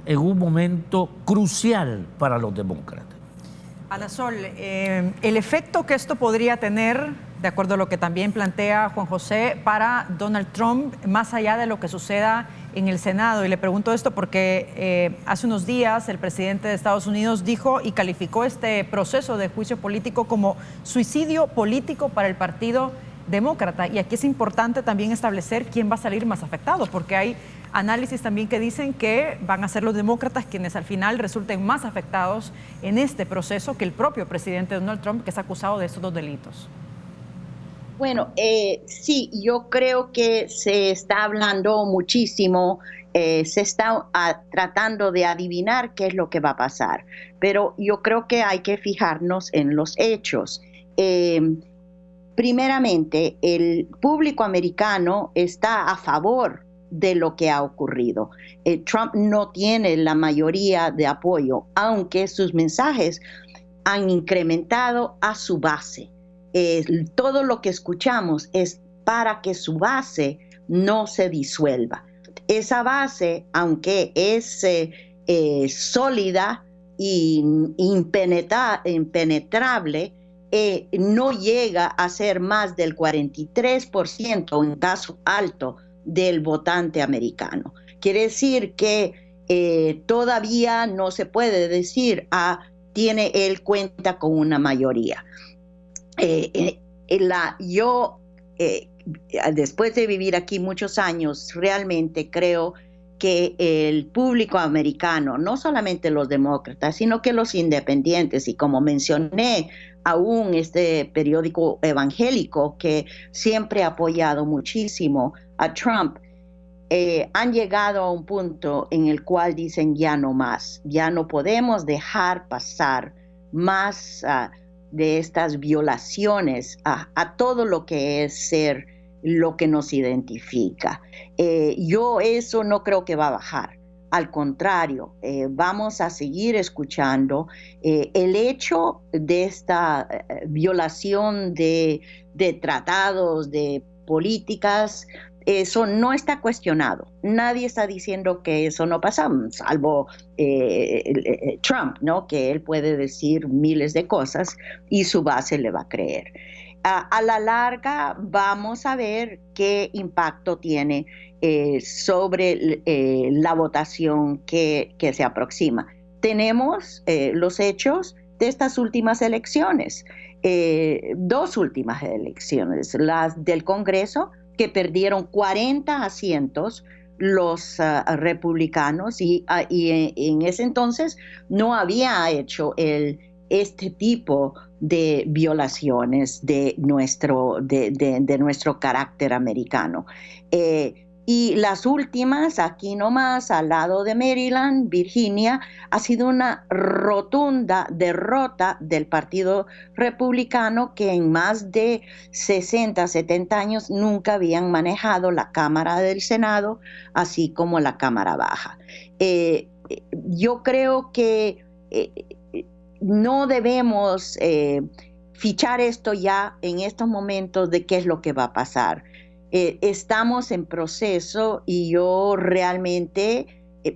en un momento crucial para los demócratas. Ana Sol, el efecto que esto podría tener, de acuerdo a lo que también plantea Juan José, para Donald Trump, más allá de lo que suceda en el Senado. Y le pregunto esto porque hace unos días el presidente de Estados Unidos dijo y calificó este proceso de juicio político como suicidio político para el Partido Demócrata. Y aquí es importante también establecer quién va a salir más afectado, porque hay análisis también que dicen que van a ser los demócratas quienes al final resulten más afectados en este proceso que el propio presidente Donald Trump, que es acusado de estos dos delitos. Bueno, sí, yo creo que se está hablando muchísimo, se está tratando de adivinar qué es lo que va a pasar, pero yo creo que hay que fijarnos en los hechos. Primeramente, el público americano está a favor de lo que ha ocurrido. Trump no tiene la mayoría de apoyo, aunque sus mensajes han incrementado a su base. Todo lo que escuchamos es para que su base no se disuelva. Esa base, aunque es sólida e impenetrable, no llega a ser más del 43% en caso alto del votante americano. Quiere decir que todavía no se puede decir, él cuenta con una mayoría. Después de vivir aquí muchos años, realmente creo que el público americano, no solamente los demócratas, sino que los independientes, y como mencioné, aún este periódico evangélico que siempre ha apoyado muchísimo a Trump, han llegado a un punto en el cual dicen ya no más, ya no podemos dejar pasar más de estas violaciones a todo lo que es ser lo que nos identifica. Yo eso no creo que va a bajar. Al contrario, vamos a seguir escuchando. El hecho de esta violación de tratados, de políticas, eso no está cuestionado. Nadie está diciendo que eso no pasa, salvo Trump, ¿no? Que él puede decir miles de cosas y su base le va a creer. A la larga vamos a ver qué impacto tiene sobre la votación que se aproxima. Tenemos los hechos de estas últimas elecciones, dos últimas elecciones, las del Congreso, que perdieron 40 asientos los republicanos y en ese entonces no había hecho este tipo de violaciones de nuestro carácter americano. Y las últimas, aquí nomás, al lado de Maryland, Virginia, ha sido una rotunda derrota del Partido Republicano, que en más de 60, 70 años nunca habían manejado la Cámara del Senado, así como la Cámara Baja. Yo creo que no debemos fichar esto ya en estos momentos de qué es lo que va a pasar. Estamos en proceso y yo realmente,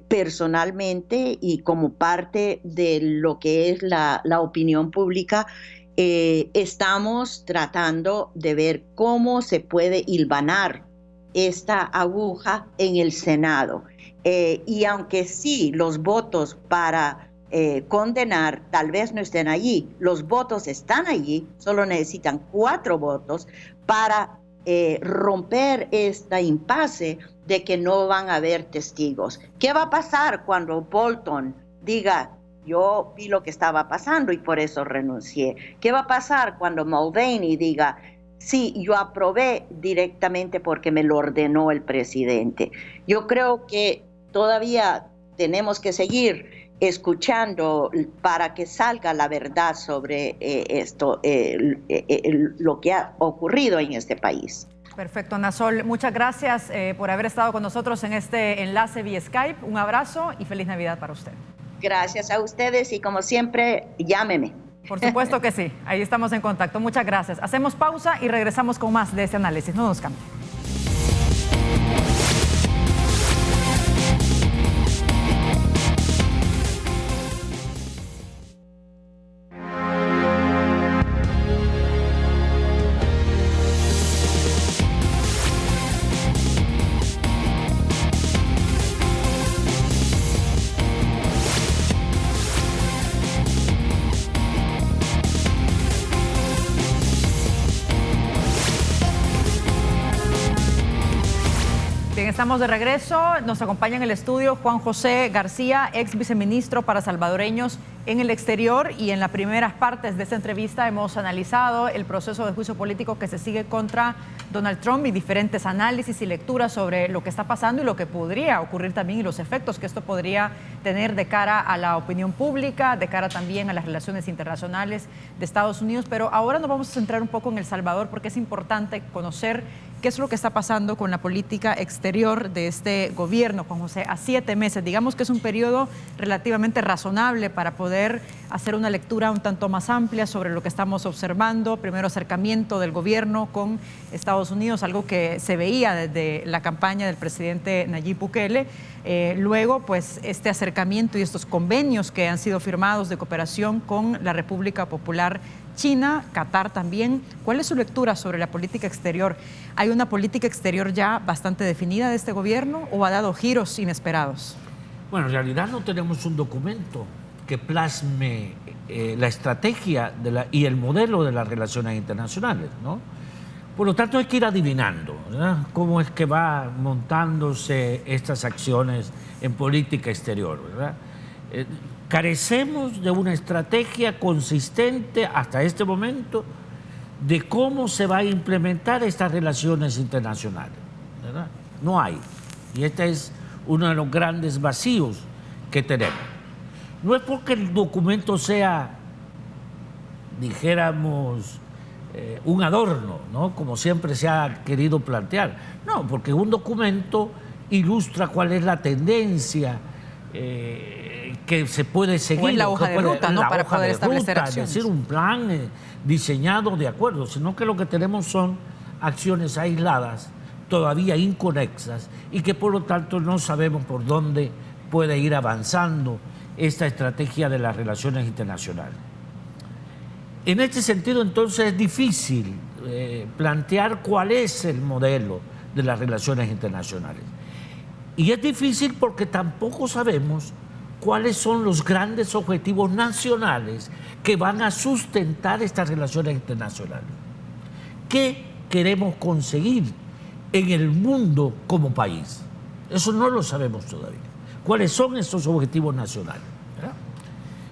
personalmente y como parte de lo que es la opinión pública, estamos tratando de ver cómo se puede hilvanar esta aguja en el Senado. Y aunque sí, los votos para condenar tal vez no estén allí, los votos están allí, solo necesitan 4 votos para romper esta impasse de que no van a haber testigos. ¿Qué va a pasar cuando Bolton diga, yo vi lo que estaba pasando y por eso renuncié? ¿Qué va a pasar cuando Mulvaney diga, sí, yo aprobé directamente porque me lo ordenó el presidente? Yo creo que todavía tenemos que seguir escuchando para que salga la verdad sobre esto, lo que ha ocurrido en este país. Perfecto, Ana Sol, muchas gracias por haber estado con nosotros en este enlace vía Skype. Un abrazo y feliz Navidad para usted. Gracias a ustedes y como siempre, llámeme. Por supuesto que sí, ahí estamos en contacto. Muchas gracias. Hacemos pausa y regresamos con más de este análisis. No nos cambien. Estamos de regreso, nos acompaña en el estudio Juan José García, ex viceministro para salvadoreños en el exterior, y en las primeras partes de esta entrevista hemos analizado el proceso de juicio político que se sigue contra Donald Trump y diferentes análisis y lecturas sobre lo que está pasando y lo que podría ocurrir también y los efectos que esto podría tener de cara a la opinión pública, de cara también a las relaciones internacionales de Estados Unidos. Pero ahora nos vamos a centrar un poco en El Salvador porque es importante conocer ¿Qué es lo que está pasando con la política exterior de este gobierno, Juan José? A 7 meses, digamos que es un periodo relativamente razonable para poder hacer una lectura un tanto más amplia sobre lo que estamos observando. Primero, acercamiento del gobierno con Estados Unidos, algo que se veía desde la campaña del presidente Nayib Bukele. Luego, pues, este acercamiento y estos convenios que han sido firmados de cooperación con la República Popular China, Qatar también. ¿Cuál es su lectura sobre la política exterior? ¿Hay una política exterior ya bastante definida de este gobierno o ha dado giros inesperados? Bueno, en realidad no tenemos un documento que plasme la estrategia y el modelo de las relaciones internacionales, ¿no? Por lo tanto, hay que ir adivinando, ¿verdad?, cómo es que va montándose estas acciones en política exterior, ¿verdad? Carecemos de una estrategia consistente hasta este momento de cómo se va a implementar estas relaciones internacionales, ¿verdad? No hay. Y este es uno de los grandes vacíos que tenemos. No es porque el documento sea, dijéramos, un adorno, ¿no?, como siempre se ha querido plantear. No, porque un documento ilustra cuál es la tendencia que se puede seguir. O es la hoja de ruta, ¿no?, para poder establecer acciones. Es decir, un plan diseñado de acuerdo, sino que lo que tenemos son acciones aisladas, todavía inconexas, y que por lo tanto no sabemos por dónde puede ir avanzando esta estrategia de las relaciones internacionales. En este sentido, entonces, es difícil plantear cuál es el modelo de las relaciones internacionales. Y es difícil porque tampoco sabemos cuáles son los grandes objetivos nacionales que van a sustentar estas relaciones internacionales. ¿Qué queremos conseguir en el mundo como país? Eso no lo sabemos todavía. ¿Cuáles son esos objetivos nacionales? ¿Verdad?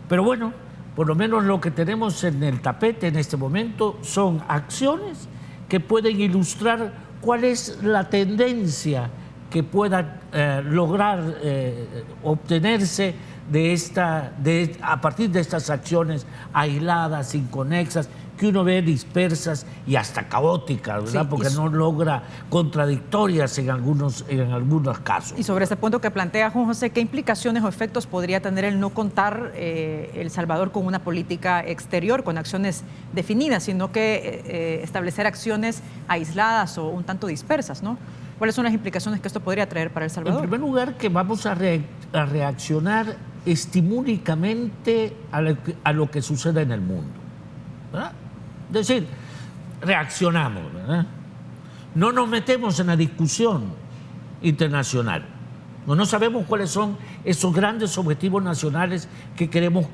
Pero bueno, por lo menos lo que tenemos en el tapete en este momento son acciones que pueden ilustrar cuál es la tendencia que pueda lograr obtenerse a partir de estas acciones aisladas, inconexas, que uno ve dispersas y hasta caóticas, ¿verdad? Sí, porque no logra contradictorias en algunos casos. Y sobre este punto que plantea Juan José, ¿qué implicaciones o efectos podría tener el no contar El Salvador con una política exterior, con acciones definidas, sino que establecer acciones aisladas o un tanto dispersas, ¿no? ¿Cuáles son las implicaciones que esto podría traer para El Salvador? En primer lugar, que vamos a reaccionar estimúlicamente a lo que sucede en el mundo, ¿verdad? Es decir, reaccionamos, ¿verdad? No nos metemos en la discusión internacional. No sabemos cuáles son esos grandes objetivos nacionales que queremos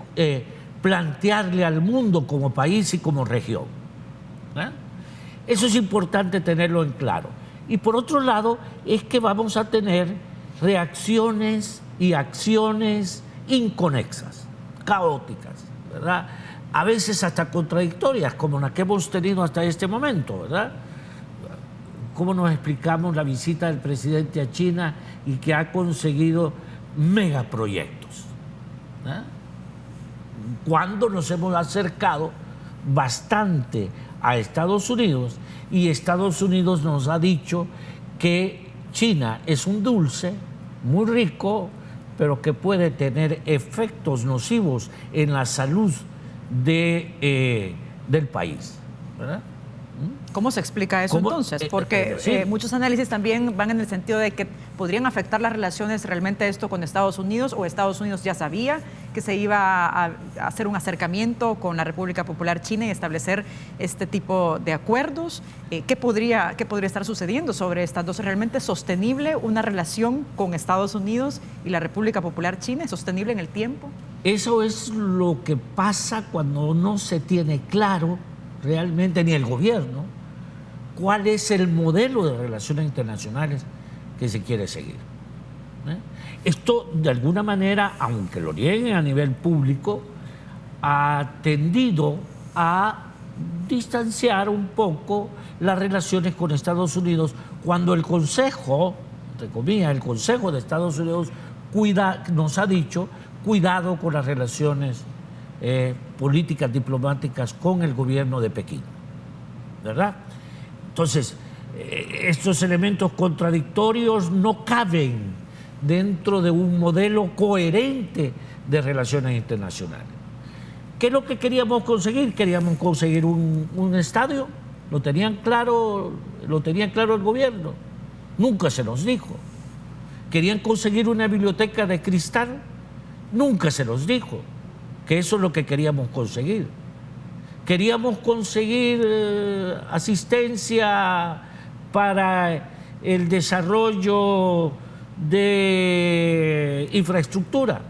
plantearle al mundo como país y como región, ¿verdad? Eso es importante tenerlo en claro. Y por otro lado, es que vamos a tener reacciones y acciones inconexas, caóticas, ¿verdad? A veces hasta contradictorias, como la que hemos tenido hasta este momento, ¿verdad? ¿Cómo nos explicamos la visita del presidente a China y que ha conseguido megaproyectos? ¿Eh? Cuando nos hemos acercado bastante a Estados Unidos y Estados Unidos nos ha dicho que China es un dulce muy rico, pero que puede tener efectos nocivos en la salud del país, ¿verdad? ¿Cómo se explica eso entonces? Porque sí, muchos análisis también van en el sentido de que podrían afectar las relaciones realmente esto con Estados Unidos, o Estados Unidos ya sabía que se iba a hacer un acercamiento con la República Popular China y establecer este tipo de acuerdos. ¿Qué podría estar sucediendo sobre estas dos? ¿Realmente es sostenible una relación con Estados Unidos y la República Popular China? ¿Es sostenible en el tiempo? Eso es lo que pasa cuando no se tiene claro realmente, ni el gobierno, cuál es el modelo de relaciones internacionales que se quiere seguir. Esto, de alguna manera, aunque lo nieguen a nivel público, ha tendido a distanciar un poco las relaciones con Estados Unidos, cuando el Consejo, entre comillas, el Consejo de Estados Unidos nos ha dicho, cuidado con las relaciones políticas diplomáticas con el gobierno de Pekín, ¿verdad? Entonces, estos elementos contradictorios no caben dentro de un modelo coherente de relaciones internacionales. ¿Qué es lo que queríamos conseguir? Queríamos conseguir un estadio. ¿Lo tenían claro el gobierno? Nunca se nos dijo. ¿Querían conseguir una biblioteca de cristal? Nunca se nos dijo que eso es lo que queríamos conseguir. Queríamos conseguir asistencia para el desarrollo de infraestructura.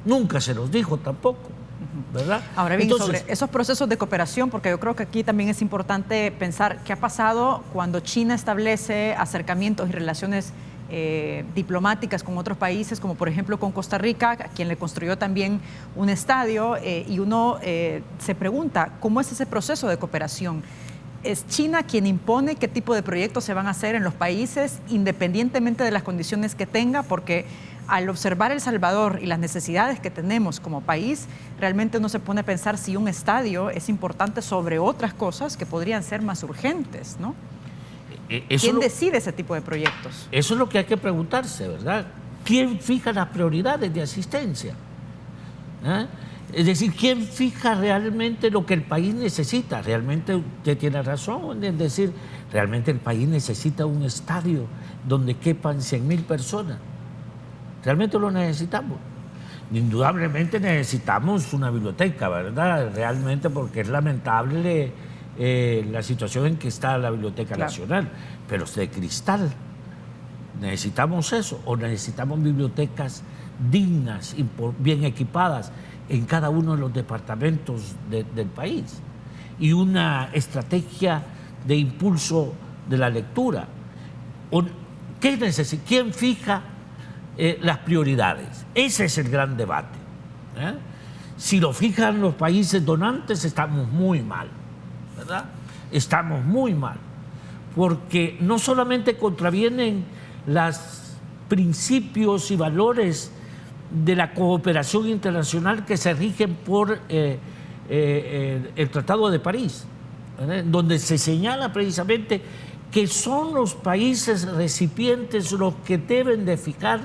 Nunca se nos dijo tampoco, ¿verdad? Ahora bien, Entonces, sobre esos procesos de cooperación, porque yo creo que aquí también es importante pensar qué ha pasado cuando China establece acercamientos y relaciones diplomáticas con otros países, como por ejemplo con Costa Rica, a quien le construyó también un estadio, y uno se pregunta, ¿cómo es ese proceso de cooperación? ¿Es China quien impone qué tipo de proyectos se van a hacer en los países, independientemente de las condiciones que tenga? Porque al observar El Salvador y las necesidades que tenemos como país, realmente uno se pone a pensar si un estadio es importante sobre otras cosas que podrían ser más urgentes, ¿no? ¿Quién decide ese tipo de proyectos? Eso es lo que hay que preguntarse, ¿verdad? ¿Quién fija las prioridades de asistencia? Es decir, ¿quién fija realmente lo que el país necesita? Realmente usted tiene razón en decir, realmente el país necesita un estadio donde quepan 100.000 personas. Realmente lo necesitamos. Indudablemente necesitamos una biblioteca, ¿verdad? Realmente, porque es lamentable la situación en que está la Biblioteca Nacional, pero es de cristal. ¿Necesitamos eso? ¿O necesitamos bibliotecas dignas, bien equipadas en cada uno de los departamentos del país? Y una estrategia de impulso de la lectura. ¿Quién fija las prioridades? Ese es el gran debate. Si lo fijan los países donantes, estamos muy mal, ¿verdad? Estamos muy mal, porque no solamente contravienen los principios y valores de la cooperación internacional que se rigen por el Tratado de París, ¿verdad? Donde se señala precisamente que son los países recipientes los que deben de fijar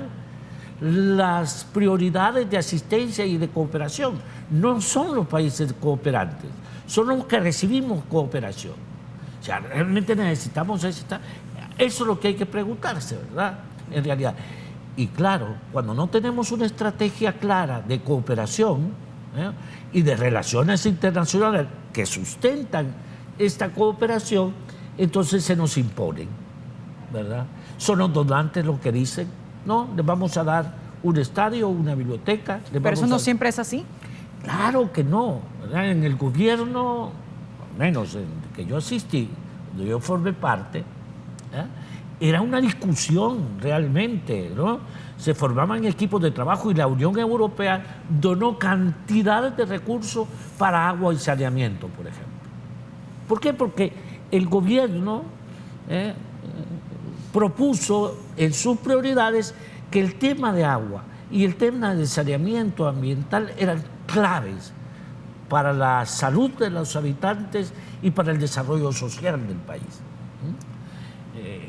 las prioridades de asistencia y de cooperación. No son los países cooperantes, son los que recibimos cooperación. O sea, realmente necesitamos eso es lo que hay que preguntarse, ¿verdad? En realidad. Y claro, cuando no tenemos una estrategia clara de cooperación y de relaciones internacionales que sustentan esta cooperación, entonces se nos imponen, ¿verdad? Son los donantes los que dicen, no, les vamos a dar un estadio, una biblioteca. Pero eso no siempre es así. Claro que no, ¿verdad? En el gobierno, al menos en que yo asistí, donde yo formé parte, era una discusión realmente, ¿no? Se formaban equipos de trabajo y la Unión Europea donó cantidades de recursos para agua y saneamiento, por ejemplo. ¿Por qué? Porque el gobierno propuso en sus prioridades que el tema de agua y el tema de saneamiento ambiental eran claves para la salud de los habitantes y para el desarrollo social del país.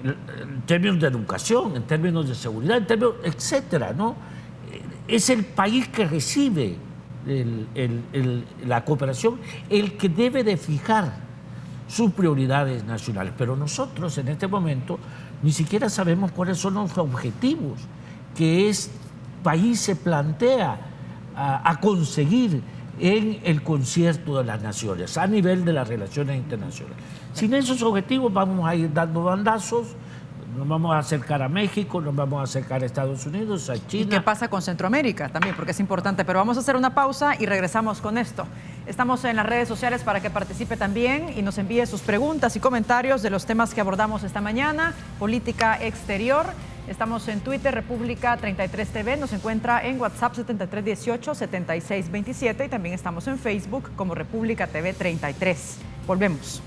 En términos de educación, en términos de seguridad, en términos, etcétera, ¿no? Es el país que recibe la cooperación el que debe de fijar sus prioridades nacionales. Pero nosotros en este momento ni siquiera sabemos cuáles son los objetivos que este país se plantea a conseguir en el concierto de las naciones, a nivel de las relaciones internacionales. Sin esos objetivos vamos a ir dando bandazos, nos vamos a acercar a México, nos vamos a acercar a Estados Unidos, a China. ¿Y qué pasa con Centroamérica también? Porque es importante, pero vamos a hacer una pausa y regresamos con esto. Estamos en las redes sociales para que participe también y nos envíe sus preguntas y comentarios de los temas que abordamos esta mañana, política exterior. Estamos en Twitter, República 33 TV, nos encuentra en WhatsApp 7318-7627 y también estamos en Facebook como República TV 33. Volvemos.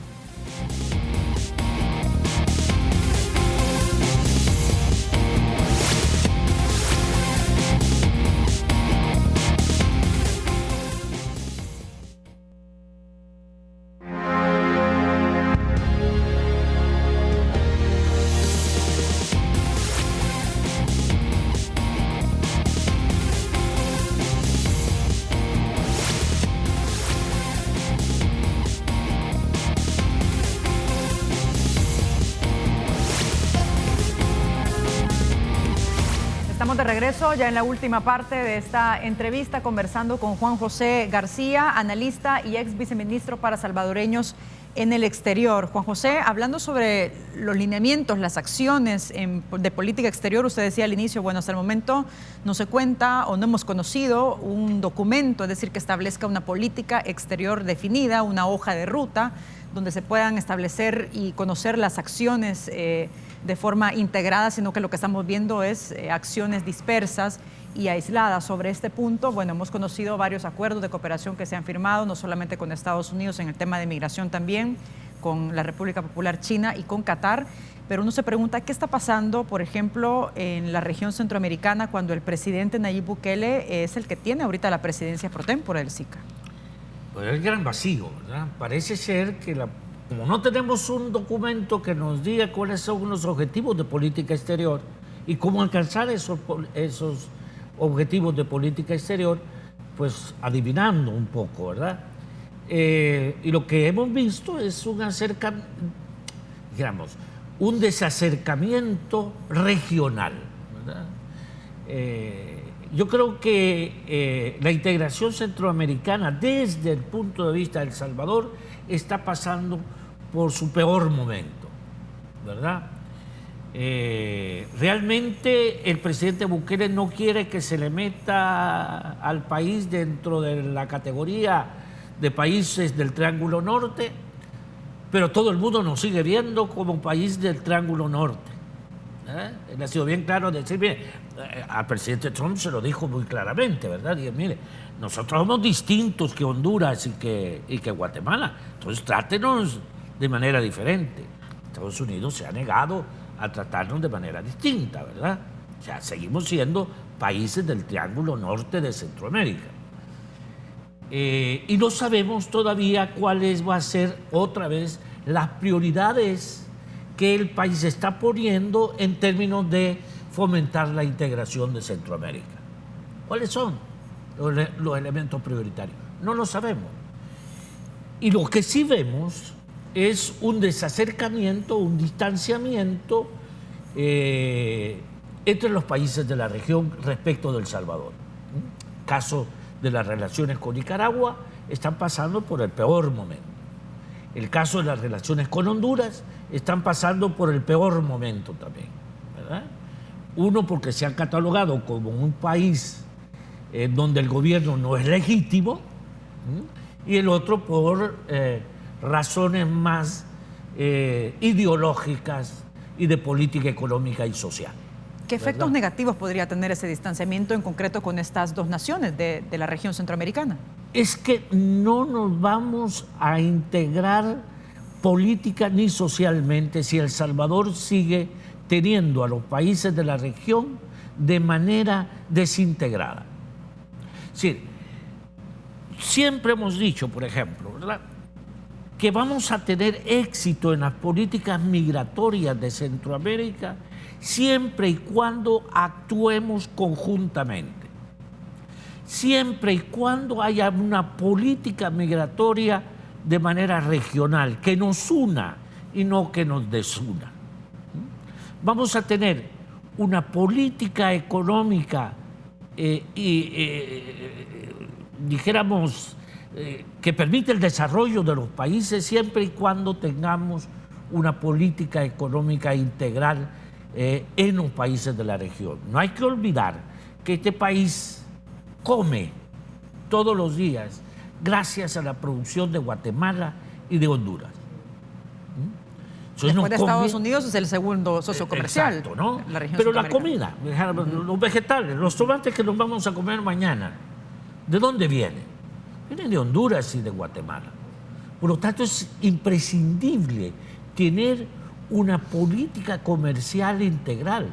Estamos de regreso ya en la última parte de esta entrevista conversando con Juan José García, analista y ex viceministro para salvadoreños en el exterior. Juan José, hablando sobre los lineamientos, las acciones de política exterior, usted decía al inicio, bueno, hasta el momento no se cuenta o no hemos conocido un documento, es decir, que establezca una política exterior definida, una hoja de ruta, donde se puedan establecer y conocer las acciones de forma integrada, sino que lo que estamos viendo es acciones dispersas y aisladas. Sobre este punto, bueno, hemos conocido varios acuerdos de cooperación que se han firmado, no solamente con Estados Unidos en el tema de migración, también con la República Popular China y con Qatar, pero uno se pregunta qué está pasando, por ejemplo, en la región centroamericana cuando el presidente Nayib Bukele es el que tiene ahorita la presidencia pro tempore del SICA. Pues es el gran vacío, ¿verdad? Parece ser que como no tenemos un documento que nos diga cuáles son los objetivos de política exterior y cómo alcanzar esos objetivos de política exterior, pues adivinando un poco, ¿verdad? Y lo que hemos visto es un desacercamiento regional, ¿verdad? Yo creo que la integración centroamericana desde el punto de vista de El Salvador está pasando por su peor momento, ¿verdad? Realmente el presidente Bukele no quiere que se le meta al país dentro de la categoría de países del Triángulo Norte, pero todo el mundo nos sigue viendo como país del Triángulo Norte. Él ha sido bien claro de decir, mire, al presidente Trump se lo dijo muy claramente, ¿verdad? Y mire, nosotros somos distintos que Honduras y que Guatemala, entonces trátenos de manera diferente. Estados Unidos se ha negado a tratarnos de manera distinta, ¿verdad? O sea, seguimos siendo países del Triángulo Norte de Centroamérica. Y no sabemos todavía cuáles van a ser otra vez las prioridades que el país está poniendo en términos de fomentar la integración de Centroamérica. ¿Cuáles son los elementos prioritarios? No lo sabemos. Y lo que sí vemos es un desacercamiento, un distanciamiento entre los países de la región respecto de El Salvador. Caso de las relaciones con Nicaragua están pasando por el peor momento. El caso de las relaciones con Honduras están pasando por el peor momento también, ¿verdad? Uno, porque se han catalogado como un país donde el gobierno no es legítimo, y el otro por razones más ideológicas y de política económica y social. ¿Qué efectos negativos podría tener ese distanciamiento en concreto con estas dos naciones de la región centroamericana? Es que no nos vamos a integrar política ni socialmente si El Salvador sigue teniendo a los países de la región de manera desintegrada. Sí, siempre hemos dicho, por ejemplo, ¿verdad?, que vamos a tener éxito en las políticas migratorias de Centroamérica siempre y cuando actuemos conjuntamente, siempre y cuando haya una política migratoria de manera regional, que nos una y no que nos desuna. Vamos a tener una política económica dijéramos, que permite el desarrollo de los países siempre y cuando tengamos una política económica integral en los países de la región. No hay que olvidar que este país come todos los días gracias a la producción de Guatemala y de Honduras. Después de Estados Unidos es el segundo socio comercial. Exacto, ¿no? La región Pero la comida, los vegetales, los tomates que nos vamos a comer mañana, ¿de dónde vienen? Vienen de Honduras y de Guatemala. Por lo tanto, es imprescindible tener una política comercial integral,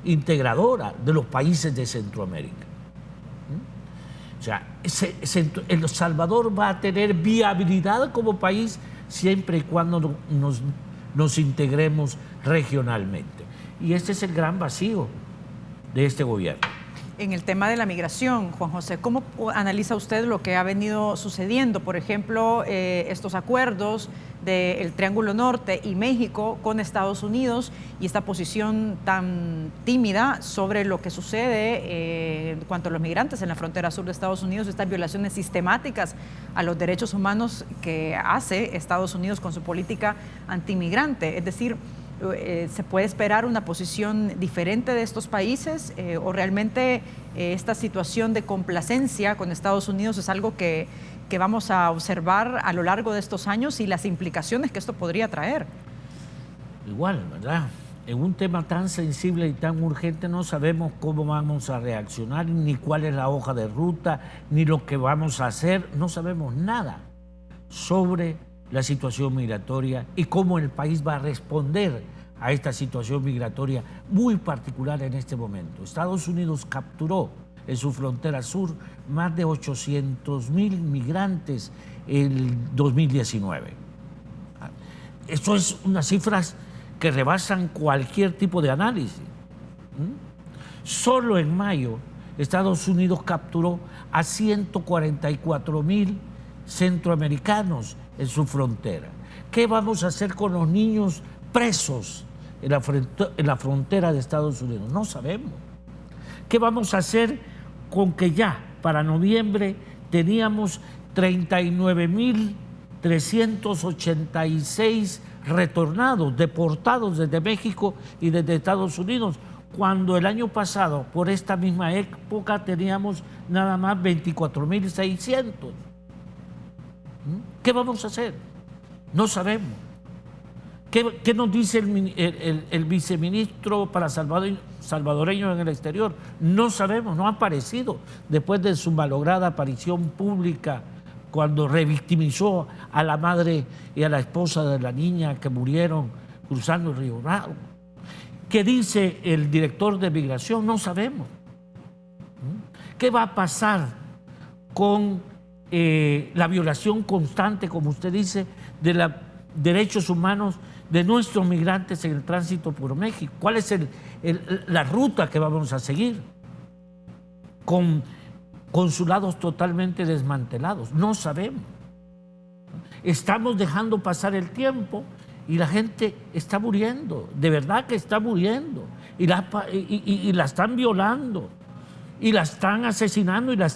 integradora de los países de Centroamérica. O sea, El Salvador va a tener viabilidad como país siempre y cuando nos integremos regionalmente. Y este es el gran vacío de este gobierno. En el tema de la migración, Juan José, ¿cómo analiza usted lo que ha venido sucediendo? Por ejemplo, estos acuerdos del Triángulo Norte y México con Estados Unidos y esta posición tan tímida sobre lo que sucede en cuanto a los migrantes en la frontera sur de Estados Unidos, estas violaciones sistemáticas a los derechos humanos que hace Estados Unidos con su política antimigrante. Es decir, ¿se puede esperar una posición diferente de estos países o realmente esta situación de complacencia con Estados Unidos es algo que vamos a observar a lo largo de estos años y las implicaciones que esto podría traer? Igual, ¿verdad? En un tema tan sensible y tan urgente no sabemos cómo vamos a reaccionar, ni cuál es la hoja de ruta, ni lo que vamos a hacer. No sabemos nada sobre la situación migratoria y cómo el país va a responder a esta situación migratoria muy particular en este momento. Estados Unidos capturó en su frontera sur más de 800,000 migrantes en 2019. Eso es unas cifras que rebasan cualquier tipo de análisis. Solo en mayo, Estados Unidos capturó a 144,000 centroamericanos en su frontera. ¿Qué vamos a hacer con los niños presos en la frontera de Estados Unidos? No sabemos. ¿Qué vamos a hacer con que ya para noviembre teníamos 39,386 retornados, deportados desde México y desde Estados Unidos, cuando el año pasado, por esta misma época, teníamos nada más 24,600? ¿Qué vamos a hacer? No sabemos. ¿Qué nos dice el viceministro para salvadoreño en el exterior? No sabemos, no ha aparecido después de su malograda aparición pública cuando revictimizó a la madre y a la esposa de la niña que murieron cruzando el río Bravo. ¿Qué dice el director de migración? No sabemos. ¿Qué va a pasar con la violación constante, como usted dice, de los derechos humanos de nuestros migrantes en el tránsito por México? ¿Cuál es la ruta que vamos a seguir? Con consulados totalmente desmantelados. No sabemos. Estamos dejando pasar el tiempo y la gente está muriendo. De verdad que está muriendo. Y la están violando. Y la están asesinando y la